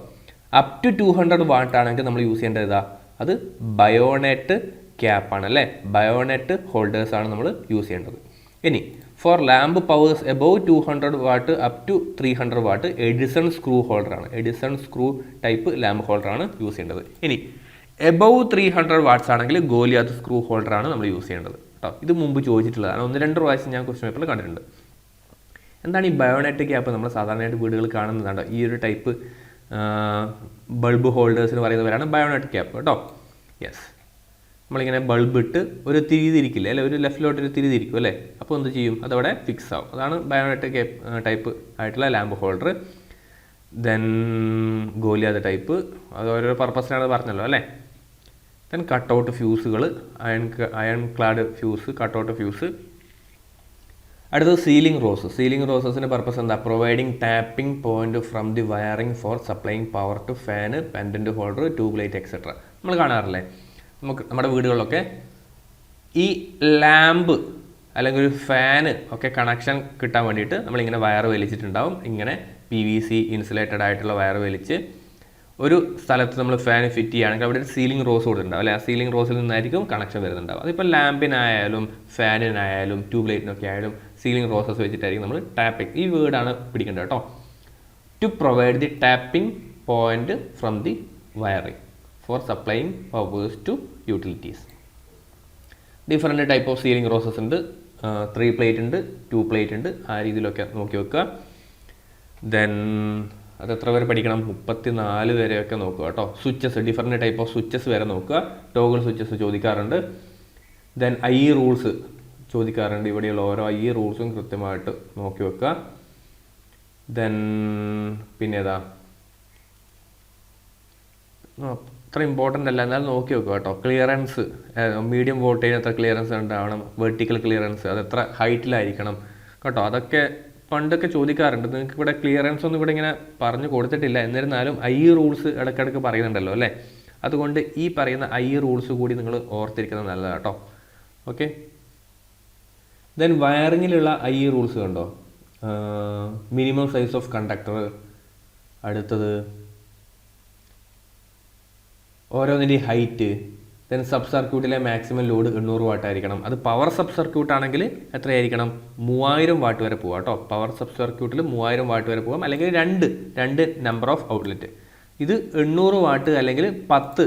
അപ് ടു 200 വാട്ട് ആണെങ്കിൽ നമ്മൾ യൂസ് ചെയ്യേണ്ടത് ഇതാ, അത് ബയോനെറ്റ് ക്യാപ്പാണ് അല്ലേ, ബയോനെറ്റ് ഹോൾഡേഴ്സാണ് നമ്മൾ യൂസ് ചെയ്യേണ്ടത്. ഇനി for lamp powers above 200 watt up to 300 watt Edison screw ഹോൾഡറാണ്, എഡിസൺ സ്ക്രൂ ടൈപ്പ് ലാമ്പ് ഹോൾഡറാണ് യൂസ് ചെയ്യേണ്ടത്. ഇനി എബവ് 300 വാട്ട്സ് ആണെങ്കിൽ ഗോലിയാത്ത് സ്ക്രൂ ഹോൾഡറാണ് നമ്മൾ യൂസ് ചെയ്യേണ്ടത് കേട്ടോ. ഇത് മുമ്പ് ചോദിച്ചിട്ടുള്ളതാണ്, 1-2 പ്രാവശ്യം ഞാൻ ക്വസ്റ്റ്യൻ പേപ്പറിൽ കണ്ടിട്ടുണ്ട്. എന്താണ് ഈ ബയോനെറ്റ് ക്യാപ്പ്? നമ്മൾ സാധാരണയായിട്ട് വീടുകൾ കാണുന്നതാണ് ഈ ഒരു ടൈപ്പ് ബൾബ് ഹോൾഡേഴ്സിന് പറയുന്നവരാണ് ബയോനെറ്റ് ക്യാപ്പ് കേട്ടോ. യെസ്, നമ്മളിങ്ങനെ ബൾബ് ഇട്ട് ഒരു തിരിതിരിക്കില്ലേ അല്ലെ, ഒരു ലെഫ്റ്റിലോട്ട് ഒരു തിരിതിരിക്കും അല്ലേ, അപ്പോൾ എന്ത് ചെയ്യും, അതവിടെ ഫിക്സ് ആവും. അതാണ് ബയോനെറ്റ് ക്യാപ്പ് ടൈപ്പ് ആയിട്ടുള്ള lamp holder. Then Goliath type, അത് ഓരോരോ പർപ്പസിനാണ് പറഞ്ഞല്ലോ അല്ലേ. ദെൻ കട്ടൗട്ട് ഫ്യൂസുകൾ, iron clad fuse, cutout fuse. അടുത്തത് സീലിംഗ് റോസ്. സീലിംഗ് റോസസിൻ്റെ പർപ്പസ് എന്താ? Providing tapping point from the wiring for supplying power to ഫാന്, pendant holder, tube light etcetera. നമ്മൾ കാണാറില്ലേ നമ്മുടെ വീടുകളിലൊക്കെ ഈ ലാമ്പ് അല്ലെങ്കിൽ ഒരു ഫാന് ഒക്കെ കണക്ഷൻ കിട്ടാൻ വേണ്ടിയിട്ട് നമ്മളിങ്ങനെ വയർ വലിച്ചിട്ടുണ്ടാവും. ഇങ്ങനെ PVC ഇൻസുലേറ്റഡ് ആയിട്ടുള്ള വയർ വലിച്ച് ഒരു സ്ഥലത്ത് നമ്മൾ ഫാൻ ഫിറ്റ് ചെയ്യുകയാണെങ്കിൽ അവിടെ ഒരു സീലിംഗ് റോസ് കൊടുത്തിട്ടുണ്ടാവും അല്ലെ, ആ സീലിംഗ് റോസിൽ നിന്നായിരിക്കും കണക്ഷൻ വരുന്നുണ്ടാവും. അതിപ്പോൾ ലാമ്പിനായാലും ഫാനിനായാലും ട്യൂബ് ലൈറ്റിനൊക്കെ ആയാലും സീലിംഗ് റോസസ് വെച്ചിട്ടായിരിക്കും നമ്മൾ ടാപ്പിംഗ്. ഈ വേർഡാണ് പിടിക്കേണ്ടത് കേട്ടോ. To provide the tapping point from the wiring for supplying powers to utilities. Different type of ceiling roses ഉണ്ട്. 3 പ്ലേറ്റ് ഉണ്ട്, 2 പ്ലേറ്റ് ഉണ്ട്. ആ രീതിയിലൊക്കെ നോക്കി വെക്കുക. ദെൻ അത് എത്ര വരെ പഠിക്കണം? 34 വരെയൊക്കെ നോക്കുക കേട്ടോ. Switches, different type of switches വരെ നോക്കുക. ടോഗിൾ സ്വിച്ചസ് ചോദിക്കാറുണ്ട്. ദെൻ റൂൾസ് ചോദിക്കാറുണ്ട്. ഇവിടെയുള്ള ഓരോ റൂൾസും കൃത്യമായിട്ട് നോക്കി വെക്കുക. ദെൻ പിന്നെ ഏതാ, അത്ര ഇമ്പോർട്ടൻ്റ് അല്ല, എന്നാലും നോക്കി വെക്കുക കേട്ടോ. ക്ലിയറൻസ്, മീഡിയം വോൾട്ടേജ് എത്ര ക്ലിയറൻസ് ഉണ്ടാവണം, വെർട്ടിക്കൽ ക്ലിയറൻസ് അത് എത്ര ഹൈറ്റിലായിരിക്കണം കേട്ടോ. അതൊക്കെ പണ്ടൊക്കെ ചോദിക്കാറുണ്ട്. നിങ്ങൾക്ക് ഇവിടെ ക്ലിയറൻസ് ഒന്നും ഇവിടെ ഇങ്ങനെ പറഞ്ഞു കൊടുത്തിട്ടില്ല, എന്നിരുന്നാലും റൂൾസ് ഇടയ്ക്കിടയ്ക്ക് പറയുന്നുണ്ടല്ലോ അല്ലേ. അതുകൊണ്ട് ഈ പറയുന്ന റൂൾസ് കൂടി നിങ്ങൾ ഓർത്തിരിക്കുന്നത് നല്ലതാണ് കേട്ടോ. ഓക്കെ. ദെൻ വയറിങ്ങിലുള്ള റൂൾസ് കണ്ടോ. Minimum size of conductor. അടുത്തത് ഓരോന്നിൻ്റെ ഹൈറ്റ്. ദെൻ സബ് സർക്യൂട്ടിലെ മാക്സിമം ലോഡ് 800 വാട്ട് ആയിരിക്കണം. അത് പവർ സബ് സർക്യൂട്ട് ആണെങ്കിൽ എത്രയായിരിക്കണം? 3000 വാട്ട് വരെ പോകാം കേട്ടോ. പവർ സബ് സർക്യൂട്ടിൽ 3000 വാട്ട് വരെ പോകാം, അല്ലെങ്കിൽ രണ്ട് നമ്പർ ഓഫ് ഔട്ട്ലെറ്റ്. ഇത് 800 വാട്ട് അല്ലെങ്കിൽ 10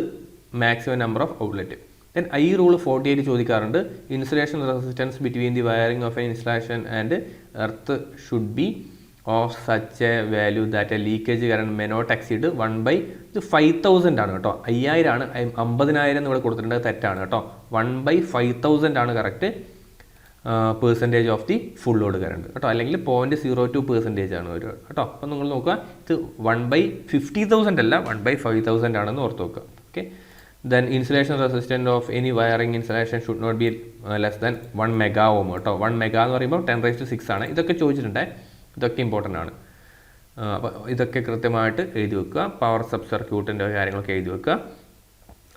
maximum number of outlet. Then rule 48 ചോദിക്കാറുണ്ട്. Insulation resistance between the wiring of a installation and earth should be of such a value that a leakage current may not exceed 1/5000 ആണ് കേട്ടോ. 5000 ആണ്, 50,000 ഇവിടെ കൊടുത്തിട്ടുണ്ട്, തെറ്റാണ് കേട്ടോ. 1/5000 ആണ് correct percentage of the full load current കേട്ടോ, അല്ലെങ്കിൽ 0.02% ആണ് ഒരു കേട്ടോ. അപ്പം നിങ്ങൾ നോക്കുക, ഇത് 1/50,000 അല്ല, 1/5000 ആണെന്ന് ഓർത്ത് നോക്കുക. Okay. Then insulation resistant of any wiring insulation should not be less than 1 mega ohm കേട്ടോ. 1 മെഗാ എന്ന് പറയുമ്പോൾ 10⁻⁶ ആണ്. ഇതൊക്കെ ചോദിച്ചിട്ടുണ്ടേ, ഇതൊക്കെ ഇമ്പോർട്ടൻ്റ് ആണ്. അപ്പോൾ ഇതൊക്കെ കൃത്യമായിട്ട് എഴുതി വെക്കുക. പവർ സബ് സർക്യൂട്ടിൻ്റെ കാര്യങ്ങളൊക്കെ എഴുതി വെക്കുക.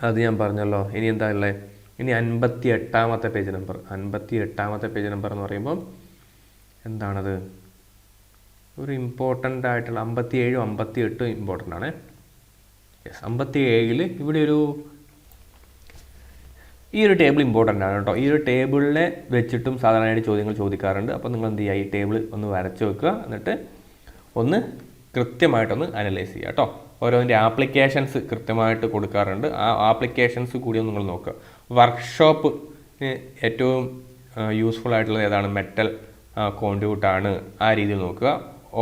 അത് ഞാൻ പറഞ്ഞല്ലോ. ഇനി എന്താ ഉള്ളത്? ഇനി 58ാമത്തെ പേജ് നമ്പർ. 58ാമത്തെ പേജ് നമ്പർ എന്ന് പറയുമ്പോൾ എന്താണത്? ഒരു ഇമ്പോർട്ടൻ്റ് ആയിട്ടുള്ള 57ഉം 58ഉം ഇമ്പോർട്ടൻ്റ് ആണ്. യെസ്, 57 ഇവിടെ ഈ ഒരു ടേബിൾ ഇമ്പോർട്ടൻ്റ് ആണ് കേട്ടോ. ഈ ഒരു ടേബിളിനെ വെച്ചിട്ടും സാധാരണയായിട്ട് ചോദ്യങ്ങൾ ചോദിക്കാറുണ്ട്. അപ്പോൾ നിങ്ങൾ എന്ത് ചെയ്യുക, ഈ ടേബിൾ ഒന്ന് വരച്ച് വെക്കുക, എന്നിട്ട് ഒന്ന് കൃത്യമായിട്ടൊന്ന് അനലൈസ് ചെയ്യുക കേട്ടോ. ഓരോന്നിൻ്റെ ആപ്ലിക്കേഷൻസ് കൃത്യമായിട്ട് കൊടുക്കാറുണ്ട്. ആ ആപ്ലിക്കേഷൻസ് കൂടി നിങ്ങൾ നോക്കുക. വർക്ക്ഷോപ്പിന് ഏറ്റവും യൂസ്ഫുൾ ആയിട്ടുള്ളത് ഏതാണ്? മെറ്റൽ കോൺഡ്യൂട്ടാണ്. ആ രീതിയിൽ നോക്കുക.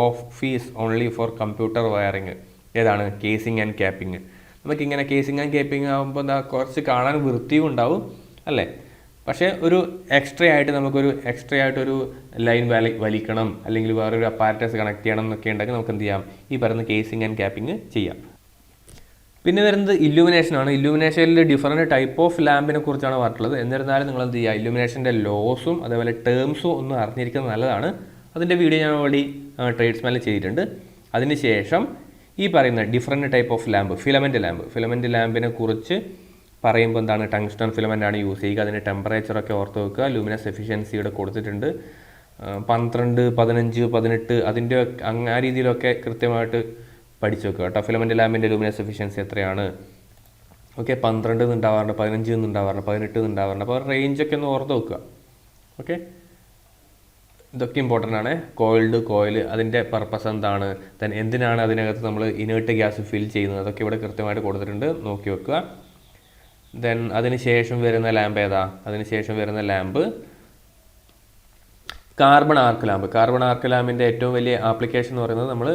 Office only for computer wiring ഏതാണ്? Casing and capping. നമുക്കിങ്ങനെ കേസിങ് ആൻഡ് ക്യാപ്പിങ് ആകുമ്പോൾ എന്താ, കുറച്ച് കാണാൻ വൃത്തിയും ഉണ്ടാവും അല്ലേ. പക്ഷേ ഒരു എക്സ്ട്രാ ആയിട്ടൊരു ലൈൻ വലിക്കണം, അല്ലെങ്കിൽ വേറൊരു അപ്പാരറ്റസ് കണക്ട് ചെയ്യണം എന്നൊക്കെ ഉണ്ടെങ്കിൽ നമുക്ക് എന്ത് ചെയ്യാം? ഈ പറയുന്ന കേസിങ് ആൻഡ് ക്യാപ്പിങ് ചെയ്യാം. പിന്നെ വരുന്നത് ഇല്ലുമിനേഷനാണ്. ഇല്ലുമിനേഷനിൽ ഡിഫറൻറ്റ് ടൈപ്പ് ഓഫ് ലാമ്പിനെ കുറിച്ചാണ് പറഞ്ഞിട്ടുള്ളത്. എന്നിരുന്നാലും നിങ്ങൾ എന്ത് ചെയ്യുക, ഇല്ലുമിനേഷൻ്റെ ലോസും അതേപോലെ ടേംസും ഒന്ന് അറിഞ്ഞിരിക്കുന്നത് നല്ലതാണ്. അതിൻ്റെ വീഡിയോ ഞാൻ ഓൾറെഡി ട്രേഡ്സ്മാനിൽ ചെയ്തിട്ടുണ്ട്. അതിനുശേഷം ഈ പറയുന്ന different type of lamp, filament ലാമ്പിനെ കുറിച്ച് പറയുമ്പോൾ എന്താണ്, ടങ്സ്റ്റൺ ഫിലമെൻ്റ് ആണ് യൂസ് ചെയ്യുക. അതിൻ്റെ ടെമ്പറേച്ചറൊക്കെ ഓർത്ത് വെക്കുക. ലൂമിനസ് എഫിഷ്യൻസി ഇവിടെ കൊടുത്തിട്ടുണ്ട് 12, 15, 18 അതിൻ്റെ ആ രീതിയിലൊക്കെ കൃത്യമായിട്ട് പഠിച്ചു വെക്കുക കേട്ടോ. ഫിലമെൻ്റ് ലാമ്പിൻ്റെ ലൂമിനസ് എഫിഷ്യൻസി എത്രയാണ്, ഓക്കെ 12 ഉണ്ടാവാറുണ്ട്, 15 ഉണ്ടാവാറുണ്ട്, 18 ഉണ്ടാവാറുണ്ട്. അപ്പോൾ റേഞ്ചൊക്കെ ഒന്ന് ഓർത്ത് വെക്കുക. ഓക്കെ, ഇതൊക്കെ ഇമ്പോർട്ടൻ്റ് ആണ്. കോയിൽ അതിൻ്റെ പർപ്പസ് എന്താണ്, ദെൻ എന്തിനാണ് അതിനകത്ത് നമ്മൾ ഇനേർട്ട് ഗ്യാസ് ഫിൽ ചെയ്യുന്നത്, അതൊക്കെ ഇവിടെ കൃത്യമായിട്ട് കൊടുത്തിട്ടുണ്ട്, നോക്കി വെക്കുക. ദെൻ അതിന് ശേഷം വരുന്ന ലാമ്പ് ഏതാ, അതിന് ശേഷം വരുന്ന ലാമ്പ് കാർബൺ ആർക്ക് ലാമ്പിൻ്റെ ഏറ്റവും വലിയ ആപ്ലിക്കേഷൻ എന്ന് പറയുന്നത് നമ്മൾ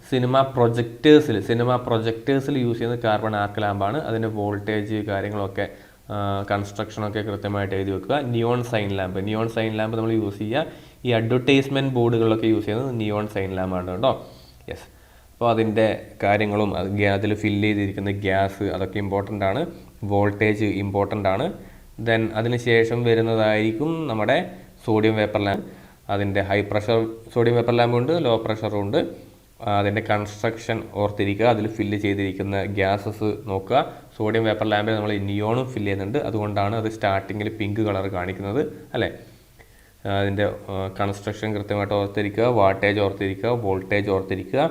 സിനിമ പ്രൊജക്ടേഴ്സിൽ യൂസ് ചെയ്യുന്നത് കാർബൺ ആർക്ക് ലാമ്പാണ്. അതിൻ്റെ വോൾട്ടേജ് കാര്യങ്ങളൊക്കെ കൺസ്ട്രക്ഷനൊക്കെ കൃത്യമായിട്ട് എഴുതി വെക്കുക. നിയോൺ സൈൻ ലാമ്പ് നമ്മൾ യൂസ് ചെയ്യുക ഈ അഡ്വർടൈസ്മെൻറ്റ് ബോർഡുകളിലൊക്കെ യൂസ് ചെയ്യുന്നത് നിയോൺ സൈൻ ലാമ്പാണ് കേട്ടോ. യെസ്, അപ്പോൾ അതിൻ്റെ കാര്യങ്ങളും അതിൽ ഫില്ല് ചെയ്തിരിക്കുന്ന ഗ്യാസ് അതൊക്കെ ഇമ്പോർട്ടൻ്റ് ആണ്. വോൾട്ടേജ് ഇമ്പോർട്ടൻ്റ് ആണ്. ദെൻ അതിന് ശേഷം വരുന്നതായിരിക്കും നമ്മുടെ സോഡിയം വേപ്പർ ലാമ്പ്. അതിൻ്റെ ഹൈ പ്രഷർ സോഡിയം വേപ്പർ ലാമ്പുണ്ട്, ലോ പ്രഷറും ഉണ്ട്. അതിൻ്റെ കൺസ്ട്രക്ഷൻ ഓർത്തിരിക്കുക, അതിൽ ഫില്ല് ചെയ്തിരിക്കുന്ന ഗ്യാസസ് നോക്കുക. സോഡിയം വേപ്പർ ലാമ്പിൽ നമ്മൾ നിയോണും ഫില്ല് ചെയ്യുന്നുണ്ട്, അതുകൊണ്ടാണ് അത് സ്റ്റാർട്ടിങ്ങിൽ പിങ്ക് കളർ കാണിക്കുന്നത് അല്ലേ. അതിൻ്റെ കൺസ്ട്രക്ഷൻ കൃത്യമായിട്ട് ഓർത്തിരിക്കുക, വാട്ടേജ് ഓർത്തിരിക്കുക, വോൾട്ടേജ് ഓർത്തിരിക്കുക.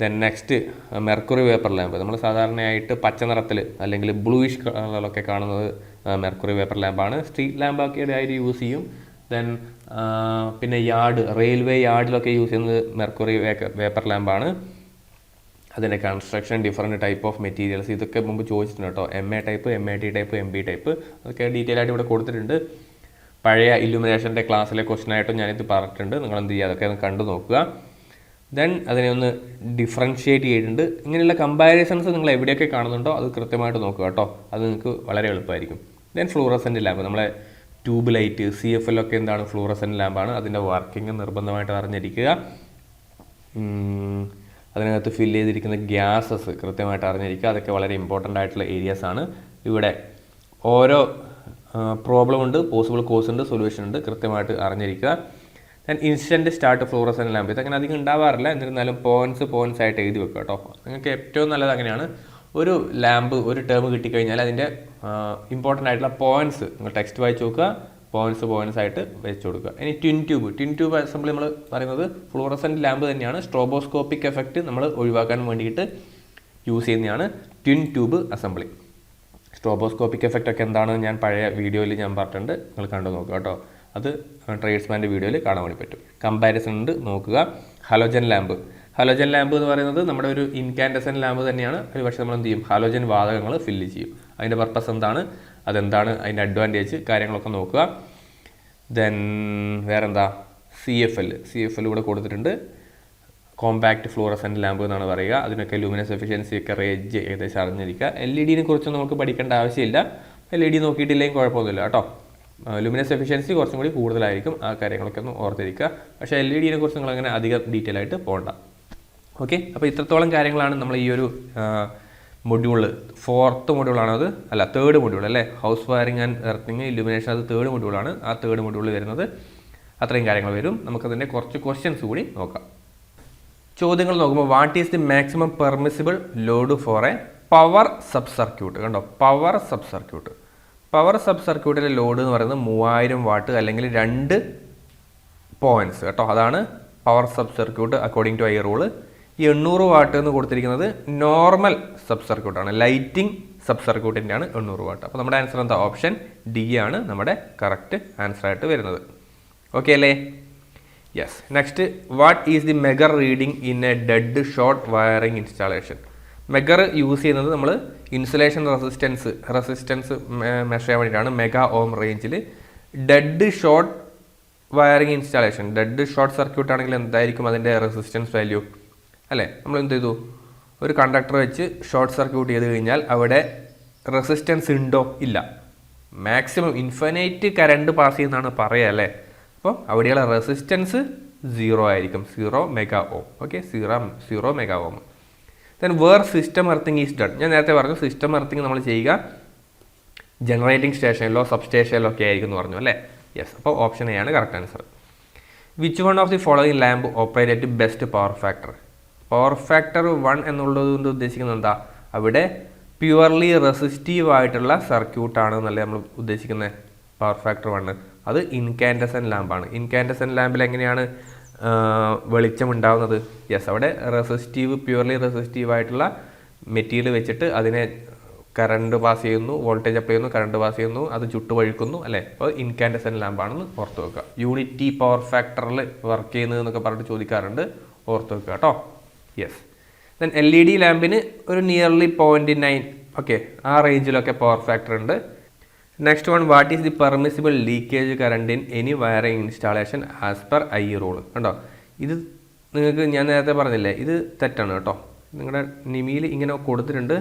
Then next mercury vapour lamp. നമ്മൾ സാധാരണയായിട്ട് പച്ച നിറത്തിൽ അല്ലെങ്കിൽ ബ്ലൂയിഷ് കളറിലൊക്കെ കാണുന്നത് മെർക്കുറി വേപ്പർ ലാമ്പാണ്. സ്ട്രീറ്റ് ലാമ്പൊക്കെ ആയിട്ട് യൂസ് ചെയ്യും. ദെൻ പിന്നെ റെയിൽവേ യാർഡിലൊക്കെ യൂസ് ചെയ്യുന്നത് മെർക്കുറി വേപ്പർ ലാമ്പാണ്. അതിൻ്റെ construction different type of materials ഇതൊക്കെ മുമ്പ് ചോദിച്ചിട്ടുണ്ട് കേട്ടോ. MA type, MAT type, MB type അതൊക്കെ ഡീറ്റെയിൽ ആയിട്ട് ഇവിടെ കൊടുത്തിട്ടുണ്ട്. പഴയ ഇല്ലുമിനേഷൻ്റെ ക്ലാസ്സിലെ ക്വസ്റ്റനായിട്ടും ഞാനിത് പറഞ്ഞിട്ടുണ്ട്. നിങ്ങൾ എന്ത് ചെയ്യുക, അതൊക്കെ ഒന്ന് കണ്ടു നോക്കുക. ദെൻ അതിനെ ഒന്ന് ഡിഫറൻഷ്യേറ്റ് ചെയ്തിട്ടുണ്ട്. ഇങ്ങനെയുള്ള കമ്പാരിസൺസ് നിങ്ങൾ എവിടെയൊക്കെ കാണുന്നുണ്ടോ അത് കൃത്യമായിട്ട് നോക്കുക കേട്ടോ. അത് നിങ്ങൾക്ക് വളരെ എളുപ്പമായിരിക്കും. ദെൻ ഫ്ലൂറസെൻ്റ് ലാമ്പ്, നമ്മളെ ട്യൂബ് ലൈറ്റ് CFL ഒക്കെ എന്താണ് ഫ്ലൂറസെൻ്റ് ലാമ്പാണ്. അതിൻ്റെ വർക്കിംഗ് നിർബന്ധമായിട്ട് അറിഞ്ഞിരിക്കുക. അതിനകത്ത് ഫില്ല് ചെയ്തിരിക്കുന്ന ഗ്യാസസ് കൃത്യമായിട്ട് അറിഞ്ഞിരിക്കുക. അതൊക്കെ വളരെ ഇമ്പോർട്ടൻ്റ് ആയിട്ടുള്ള ഏരിയാസ് ആണ്. ഇവിടെ ഓരോ പ്രോബ്ലം ഉണ്ട്, പോസിബിൾ കോസ് ഉണ്ട്, സൊല്യൂഷൻ ഉണ്ട്, കൃത്യമായിട്ട് അറിഞ്ഞിരിക്കുക. Then instant start fluorescent lamp, ഇതങ്ങനെ അധികം ഉണ്ടാവാറില്ല, എന്നിരുന്നാലും പോയിൻറ്റ്സ് ആയിട്ട് എഴുതി വെക്കുക കേട്ടോ. നിങ്ങൾക്ക് ഏറ്റവും നല്ലത് അങ്ങനെയാണ്. ഒരു ലാമ്പ് ഒരു ടേം കിട്ടിക്കഴിഞ്ഞാൽ അതിൻ്റെ ഇമ്പോർട്ടൻ്റ് ആയിട്ടുള്ള പോയിൻറ്റ്സ് നിങ്ങൾ ടെക്സ്റ്റ് വായിച്ച് നോക്കുക, പോയിൻറ്റ്സ് ആയിട്ട് വെച്ച് കൊടുക്കുക. ഇനി ട്വിൻ ട്യൂബ് അസംബ്ലി നമ്മൾ പറയുന്നത് ഫ്ലൂറസെൻ്റ് ലാമ്പ് തന്നെയാണ്. സ്ട്രോബോസ്കോപ്പിക് എഫക്റ്റ് നമ്മൾ ഒഴിവാക്കാൻ വേണ്ടിയിട്ട് യൂസ് ചെയ്യുന്നതാണ് ട്വിൻ ട്യൂബ് അസംബ്ലി. സ്ട്രോബോസ്കോപ്പിക് എഫക്റ്റ് ഒക്കെ എന്താണെന്ന് ഞാൻ പഴയ വീഡിയോയിൽ ഞാൻ പറഞ്ഞിട്ടുണ്ട്, നിങ്ങൾ കണ്ടു നോക്കുക കേട്ടോ. അത് ട്രേഡ്സ്മാൻ്റെ വീഡിയോയിൽ കാണാൻ വേണ്ടി പറ്റും. കമ്പാരിസൺ ഉണ്ട്, നോക്കുക. ഹലോജൻ ലാമ്പ് എന്ന് പറയുന്നത് നമ്മുടെ ഒരു ഇൻകാൻഡസൻ ലാമ്പ് തന്നെയാണ്. ഒരു പക്ഷേ നമ്മൾ എന്ത് ചെയ്യും, ഹലോജൻ വാതകങ്ങൾ ഫില്ല് ചെയ്യും. അതിൻ്റെ പർപ്പസ് എന്താണ്, അതെന്താണ്, അതിൻ്റെ അഡ്വാൻറ്റേജ് കാര്യങ്ങളൊക്കെ നോക്കുക. ദെൻ വേറെന്താ, CFL ഇവിടെ കൊടുത്തിട്ടുണ്ട്. കോമ്പാക്റ്റ് ഫ്ലൂറസെൻ്റ് ലാമ്പ് എന്നാണ് പറയുക. അതിനൊക്കെ ലൂമിനസ് എഫിഷ്യൻസി ഒക്കെ റേഞ്ച് ഏകദേശം അറിഞ്ഞിരിക്കുക. LED കുറിച്ച് നമുക്ക് പഠിക്കേണ്ട ആവശ്യമില്ല. LED നോക്കിയിട്ടില്ലെങ്കിൽ കുഴപ്പമൊന്നുമില്ല കേട്ടോ. ലൂമിനസ് എഫിഷ്യൻസി കുറച്ചും കൂടി കൂടുതലായിരിക്കും. ആ കാര്യങ്ങളൊക്കെ ഒന്ന് ഓർത്തിരിക്കുക. പക്ഷേ LED കുറിച്ച് നിങ്ങൾ അങ്ങനെ അധികം ഡീറ്റെയിൽ ആയിട്ട് പോകണ്ട. ഓക്കെ, അപ്പോൾ ഇത്രത്തോളം കാര്യങ്ങളാണ് നമ്മൾ ഈ ഒരു മൊഡ്യൂള്, 4th മൊഡ്യൂളാണത്, അല്ല 3rd മൊഡ്യൂൾ അല്ലേ, house wiring and earthing illumination. അത് 3rd മൊഡ്യൂളാണ്. ആ 3rd മൊഡ്യൂളിൽ വരുന്നത് അത്രയും കാര്യങ്ങൾ വരും. നമുക്കതിൻ്റെ കുറച്ച് ക്വസ്റ്റ്യൻസ് കൂടി നോക്കാം. ചോദ്യങ്ങൾ നോക്കുമ്പോൾ what is the maximum permissible load for a power sub circuit. കണ്ടോ, പവർ സബ് സർക്യൂട്ടിലെ ലോഡ് എന്ന് പറയുന്നത് 3000 വാട്ട് അല്ലെങ്കിൽ 2 പോയിൻറ്റ്സ് കേട്ടോ. അതാണ് power sub circuit according to I rule. ഈ 800 വാട്ട് എന്ന് കൊടുത്തിരിക്കുന്നത് നോർമൽ സബ് സർക്യൂട്ടാണ്, ലൈറ്റിംഗ് സബ് സർക്യൂട്ടിൻ്റെയാണ് 800 വാട്ട്. അപ്പോൾ നമ്മുടെ ആൻസർ എന്താ, ഓപ്ഷൻ D ആണ് നമ്മുടെ കറക്റ്റ് ആൻസർ ആയിട്ട് വരുന്നത്. ഓക്കെ അല്ലേ? Yes. Next, what is the megger reading in A dead short wiring installation. Megger use ചെയ്യുന്നത് നമ്മൾ ഇൻസുലേഷൻ റെസിസ്റ്റൻസ് മെഷർ ചെയ്യാൻ വേണ്ടിയിട്ടാണ്. മെഗാ ഓം റേഞ്ചിൽ dead short wiring installation, dead short circuit ആണെങ്കിൽ എന്തായിരിക്കും അതിൻ്റെ റെസിസ്റ്റൻസ് വാല്യൂ അല്ലേ? നമ്മൾ എന്ത് ചെയ്തു, ഒരു കണ്ടക്ടർ വെച്ച് ഷോർട്ട് സർക്യൂട്ട് ചെയ്ത് കഴിഞ്ഞാൽ അവിടെ റെസിസ്റ്റൻസ് ഉണ്ടോ? ഇല്ല. മാക്സിമം ഇൻഫിനൈറ്റ് കറണ്ട് പാസ് ചെയ്യുന്നതാണ് പറയുക അല്ലേ. അപ്പോൾ അവിടെയുള്ള റെസിസ്റ്റൻസ് 0 ആയിരിക്കും, 0 mega ohm. Okay, 0 mega ohm. Then where system earthing is done. ഞാൻ നേരത്തെ പറഞ്ഞു സിസ്റ്റം എർത്തിങ് നമ്മൾ ചെയ്യുക ജനറേറ്റിംഗ് സ്റ്റേഷനിലോ സബ് സ്റ്റേഷനിലോ ഒക്കെ ആയിരിക്കും എന്ന് പറഞ്ഞു അല്ലേ. യെസ്, അപ്പോൾ ഓപ്ഷൻ എ ആണ് correct answer. Which one of the following lamp operate at best power factor? Power factor 1 എന്നുള്ളത് കൊണ്ട് ഉദ്ദേശിക്കുന്നത് എന്താ? അവിടെ പ്യുവർലി റെസിസ്റ്റീവ് ആയിട്ടുള്ള സർക്യൂട്ടാണ് എന്നല്ലേ നമ്മൾ ഉദ്ദേശിക്കുന്നത്. പവർ ഫാക്ടർ 1 അത് ഇൻകാൻഡസൻ ലാമ്പാണ്. ഇൻകാൻഡസൻ ലാമ്പിൽ എങ്ങനെയാണ് വെളിച്ചം ഉണ്ടാകുന്നത്? യെസ്, അവിടെ റെസിസ്റ്റീവ് പ്യുവർലി റെസിസ്റ്റീവ് ആയിട്ടുള്ള മെറ്റീരിയൽ വെച്ചിട്ട് അതിനെ കറണ്ട് പാസ് ചെയ്യുന്നു, വോൾട്ടേജ് അപ്ലൈ ചെയ്യുന്നു, കറണ്ട് പാസ് ചെയ്യുന്നു, അത് ചുട്ടുപഴുക്കുന്നു അല്ലേ. അപ്പോൾ ഇൻകാൻഡസൻ ലാമ്പാണെന്ന് ഓർത്ത് വെക്കുക. യൂണിറ്റി പവർ ഫാക്ടറിൽ വർക്ക് ചെയ്യുന്നത് എന്നൊക്കെ പറഞ്ഞിട്ട് ചോദിക്കാറുണ്ട്, ഓർത്ത് വെക്കുക കേട്ടോ. യെസ്. ദെൻ LED ലാമ്പിന് ഒരു നിയർലി 0.9 ഓക്കെ ആ റേഞ്ചിലൊക്കെ പവർ ഫാക്ടർ ഉണ്ട്. Next one, what is the permissible leakage current in any wiring installation as per I rule? കണ്ടോ, ഇത് നിങ്ങൾക്ക് ഞാൻ നേരത്തെ പറഞ്ഞില്ലേ, ഇത് തെറ്റാണ് കേട്ടോ. നിങ്ങളുടെ നിമിയിൽ ഇങ്ങനെ കൊടുത്തിട്ടുണ്ട്,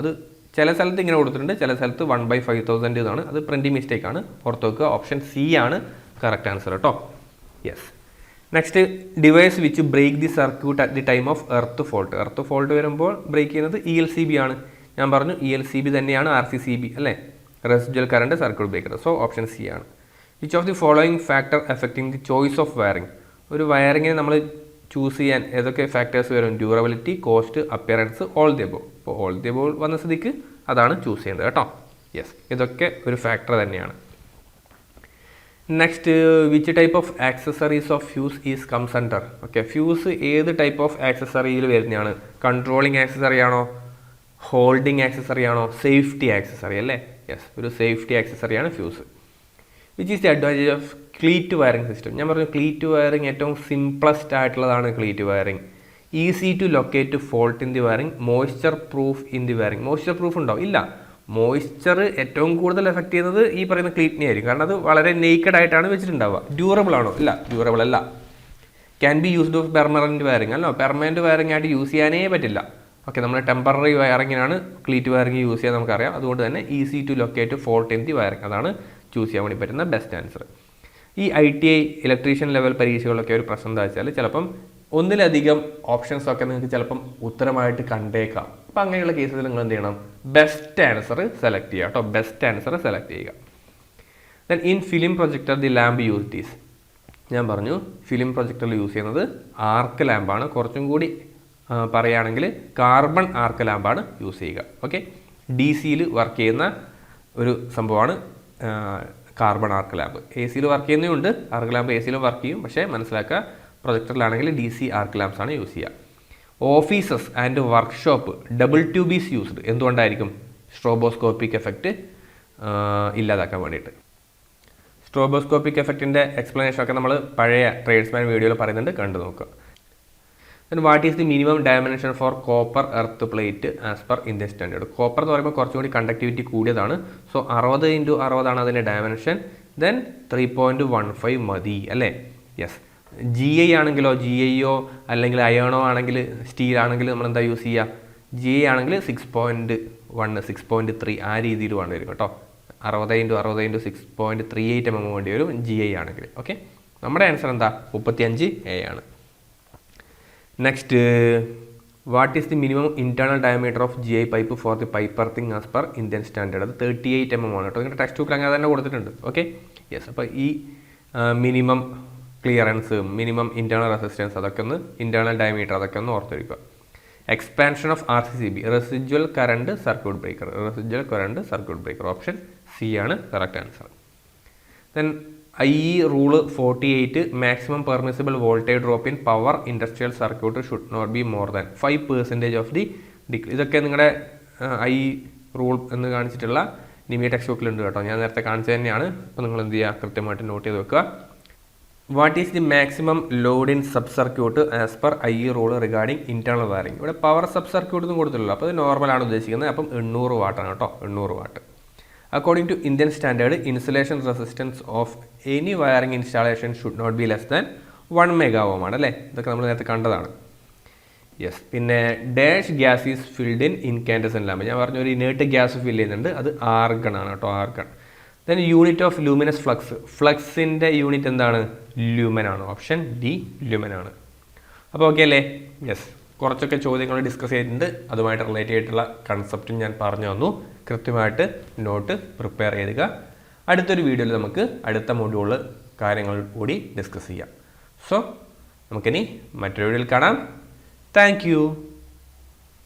അത് ചില സ്ഥലത്ത് ഇങ്ങനെ കൊടുത്തിട്ടുണ്ട്, ചില സ്ഥലത്ത് 1/5000 ഇതാണ്. അത് പ്രിൻറ്റിംഗ് മിസ്റ്റേക്ക് ആണ്, ഓർത്ത് വെക്കുക. ഓപ്ഷൻ സി ആണ് കറക്റ്റ് ആൻസർ കേട്ടോ. Yes. Next, device which break the circuit at the time of earth fault. Earth fault വരുമ്പോൾ ബ്രേക്ക് ചെയ്യുന്നത് ELCB ആണ്. ഞാൻ പറഞ്ഞു ELCB തന്നെയാണ് RCCB അല്ലേ, residual current circuit breaker. So option C ആണ്. Which of the following factor effecting the choice of wiring? ഒരു വയറിങ്ങിനെ നമ്മൾ ചൂസ് ചെയ്യാൻ ഏതൊക്കെ ഫാക്ടേഴ്സ് വരും? Durability, cost, appearance, all the above. അപ്പോൾ ഓൾ ദി അബോവ് വന്ന സ്ഥിതിക്ക് അതാണ് ചൂസ് ചെയ്യുന്നത് കേട്ടോ. യെസ്, ഇതൊക്കെ ഒരു ഫാക്ടർ തന്നെയാണ്. Next, which type of accessories of fuse is comes under? Okay, fuse ഏത് ടൈപ്പ് ഓഫ് ആക്സസറിയിൽ വരുന്നതാണ്? കൺട്രോളിങ് ആക്സസറി ആണോ, ഹോൾഡിംഗ് ആക്സസറി ആണോ, സേഫ്റ്റി ആക്സസറി അല്ലേ? യെസ്, ഒരു സേഫ്റ്റി ആക്സസറിയാണ് fuse. Which is the advantage of cleat wiring system? ഞാൻ പറഞ്ഞു ക്ലീറ്റ് വയറിംഗ് ഏറ്റവും സിംപ്ലസ്റ്റ് ആയിട്ടുള്ളതാണ് cleat wiring. Easy to locate fault in the wiring, moisture proof in the wiring. Moisture proof ഉണ്ടോ? ഇല്ല. Moisture ഏറ്റവും കൂടുതൽ എഫക്ട് ചെയ്യുന്നത് ഈ പറയുന്ന ക്ലീറ്റിനെ ആയിരിക്കും, കാരണം അത് വളരെ നെയ്ക്കഡ് ആയിട്ടാണ് വെച്ചിട്ടുണ്ടാവുക. ഡ്യൂറബിൾ ആണോ? ഇല്ല, ഡ്യൂറബിൾ അല്ല. Can be used of permanent wiring അല്ലോ, പെർമനൻറ്റ് വയറിംഗ് ആയിട്ട് യൂസ് ചെയ്യാനേ പറ്റില്ല. ഓക്കെ, നമ്മൾ ടെമ്പററി വയറിങ്ങിനാണ് ക്ലീറ്റ് വയറിംഗ് യൂസ് ചെയ്യാൻ നമുക്കറിയാം. അതുകൊണ്ട് തന്നെ easy to locate fault in the wiring, അതാണ് ചൂസ് ചെയ്യാൻ വേണ്ടി പറ്റുന്ന ബെസ്റ്റ് ആൻസർ. ഈ ITI ഇലക്ട്രീഷ്യൻ ലെവൽ പരീക്ഷകളൊക്കെ ഒരു പ്രശ്നം എന്താ വെച്ചാൽ ചിലപ്പം ഒന്നിലധികം ഓപ്ഷൻസ് ഒക്കെ നിങ്ങൾക്ക് ചിലപ്പം ഉത്തരമായിട്ട് കണ്ടേക്കാം. അപ്പം അങ്ങനെയുള്ള കേസിൽ നിങ്ങൾ എന്ത് ചെയ്യണം? ബെസ്റ്റ് ആൻസർ സെലക്ട് ചെയ്യുക കേട്ടോ. ബെസ്റ്റ് ആൻസർ സെലക്ട് ചെയ്യുക. Then in film projector the lamp used is? ഞാൻ പറഞ്ഞു ഫിലിം പ്രൊജക്ടറിൽ യൂസ് ചെയ്യുന്നത് ആർക്ക് ലാമ്പാണ്. കുറച്ചും കൂടി പറയുകയാണെങ്കിൽ കാർബൺ ആർക്ക് ലാമ്പാണ് യൂസ് ചെയ്യുക. ഓക്കെ, DC വർക്ക് ചെയ്യുന്ന ഒരു സംഭവമാണ് carbon arc lamp. AC work ചെയ്യുന്നതുണ്ട്, ആർക്ക് ലാമ്പ് AC വർക്ക് ചെയ്യും. പക്ഷേ മനസ്സിലാക്കുക, പ്രൊജക്ടറിലാണെങ്കിൽ DC ആർക്ക് ലാമ്പ്സ് ആണ് യൂസ് ചെയ്യുക. Offices and workshop double tube is used. എന്തുകൊണ്ടായിരിക്കും? സ്ട്രോബോസ്കോപ്പിക് എഫക്റ്റ് ഇല്ലാതാക്കാൻ വേണ്ടിയിട്ട്. സ്ട്രോബോസ്കോപ്പിക് എഫക്റ്റിൻ്റെ എക്സ്പ്ലനേഷൻ ഒക്കെ നമ്മൾ പഴയ ട്രേഡ്സ്മാൻ വീഡിയോയിൽ പറയുന്നുണ്ട്, കണ്ടു നോക്കുക. Then what is the minimum dimension for copper earth plate as per Indian standard? Copper എന്ന് പറയുമ്പോൾ കുറച്ചും കൂടി കണ്ടക്ടിവിറ്റി കൂടിയതാണ്. സോ 60x60 ആണ് അതിൻ്റെ ഡയമെൻഷൻ. ദെൻ 3.15 മതി അല്ലേ? യെസ്. GI ആണെങ്കിലോ, GIO അല്ലെങ്കിൽ അയണോ ആണെങ്കിൽ, സ്റ്റീൽ ആണെങ്കിൽ നമ്മൾ എന്താ യൂസ് ചെയ്യുക? GI ആണെങ്കിൽ 6.1 6.3 ആ രീതിയിൽ വേണ്ടി വരും കേട്ടോ. 60x60 6.38 mm വേണ്ടി വരും GI ആണെങ്കിൽ. ഓക്കെ, നമ്മുടെ ആൻസർ എന്താ? 35A ആണ്. Next, what is the minimum internal diameter of GI pipe for the pipe earthing as per Indian standard? അത് 38 mm ആണ് കേട്ടോ. നിങ്ങളുടെ ടെക്സ്റ്റ് ബുക്കിൽ അങ്ങനെ തന്നെ കൊടുത്തിട്ടുണ്ട്. Okay, yes. അപ്പോൾ ഈ minimum clearance, minimum internal resistance, അതൊക്കെ ഒന്ന്, ഇൻറ്റേർണൽ ഡയമീറ്റർ അതൊക്കെ ഒന്ന് ഓർത്തിരിക്കുക. Expansion of RCCB, residual current circuit breaker. Residual current circuit breaker, option C ആണ് correct answer. Then IE rule 48, maximum permissible voltage drop in power industrial circuit should not be more than 5% of the decrease. ഇതൊക്കെ നിങ്ങളുടെ IE rule എന്ന് കാണിച്ചിട്ടുള്ള നിമി text ബുക്കിലുണ്ട് കേട്ടോ. ഞാൻ നേരത്തെ കാണിച്ചത് തന്നെയാണ്. അപ്പോൾ നിങ്ങൾ എന്ത് ചെയ്യുക? കൃത്യമായിട്ട് നോട്ട് ചെയ്ത് വെക്കുക. What is the maximum load in sub circuit as per IE rule regarding internal wiring? ഇവിടെ പവർ സബ് സർക്യൂട്ട് ഒന്നും കൊടുത്തില്ലല്ലോ, അപ്പോൾ അത് നോർമലാണ് ഉദ്ദേശിക്കുന്നത്. അപ്പം 800 വാട്ടാണ് കേട്ടോ, 800 watt. According to Indian standard, insulation resistance of any wiring installation should not be less than 1 MΩ ആണ് അല്ലേ? ഇതൊക്കെ നമ്മൾ നേരത്തെ കണ്ടതാണ്. യെസ്. പിന്നെ dash gas is filled in incandescent lamp. ഞാൻ പറഞ്ഞു ഒരു ഇനേർട്ട് ഗ്യാസ് ഫിൽ ചെയ്യുന്നുണ്ട്, അത് ആർഗൺ ആണ് കേട്ടോ, argon. Then unit of luminous flux. ഫ്ലക്സിൻ്റെ യൂണിറ്റ് എന്താണ്? ല്യൂമൻ ആണ്. ഓപ്ഷൻ ഡി ല്യൂമൻ ആണ്. അപ്പോൾ ഓക്കെ അല്ലേ? യെസ്. കുറച്ചൊക്കെ ചോദ്യങ്ങൾ ഡിസ്കസ് ചെയ്തിട്ടുണ്ട്. അതുമായിട്ട് റിലേറ്റ് ചെയ്തിട്ടുള്ള കൺസെപ്റ്റും ഞാൻ പറഞ്ഞു തന്നു. കൃത്യമായിട്ട് നോട്ട് പ്രിപ്പയർ ചെയ്യുക. അടുത്തൊരു വീഡിയോയിൽ നമുക്ക് അടുത്ത മൊഡ്യൂള് കാര്യങ്ങൾ കൂടി ഡിസ്കസ് ചെയ്യാം. സോ നമുക്കിനി മറ്റൊരു വീഡിയോയിൽ കാണാം. Thank you.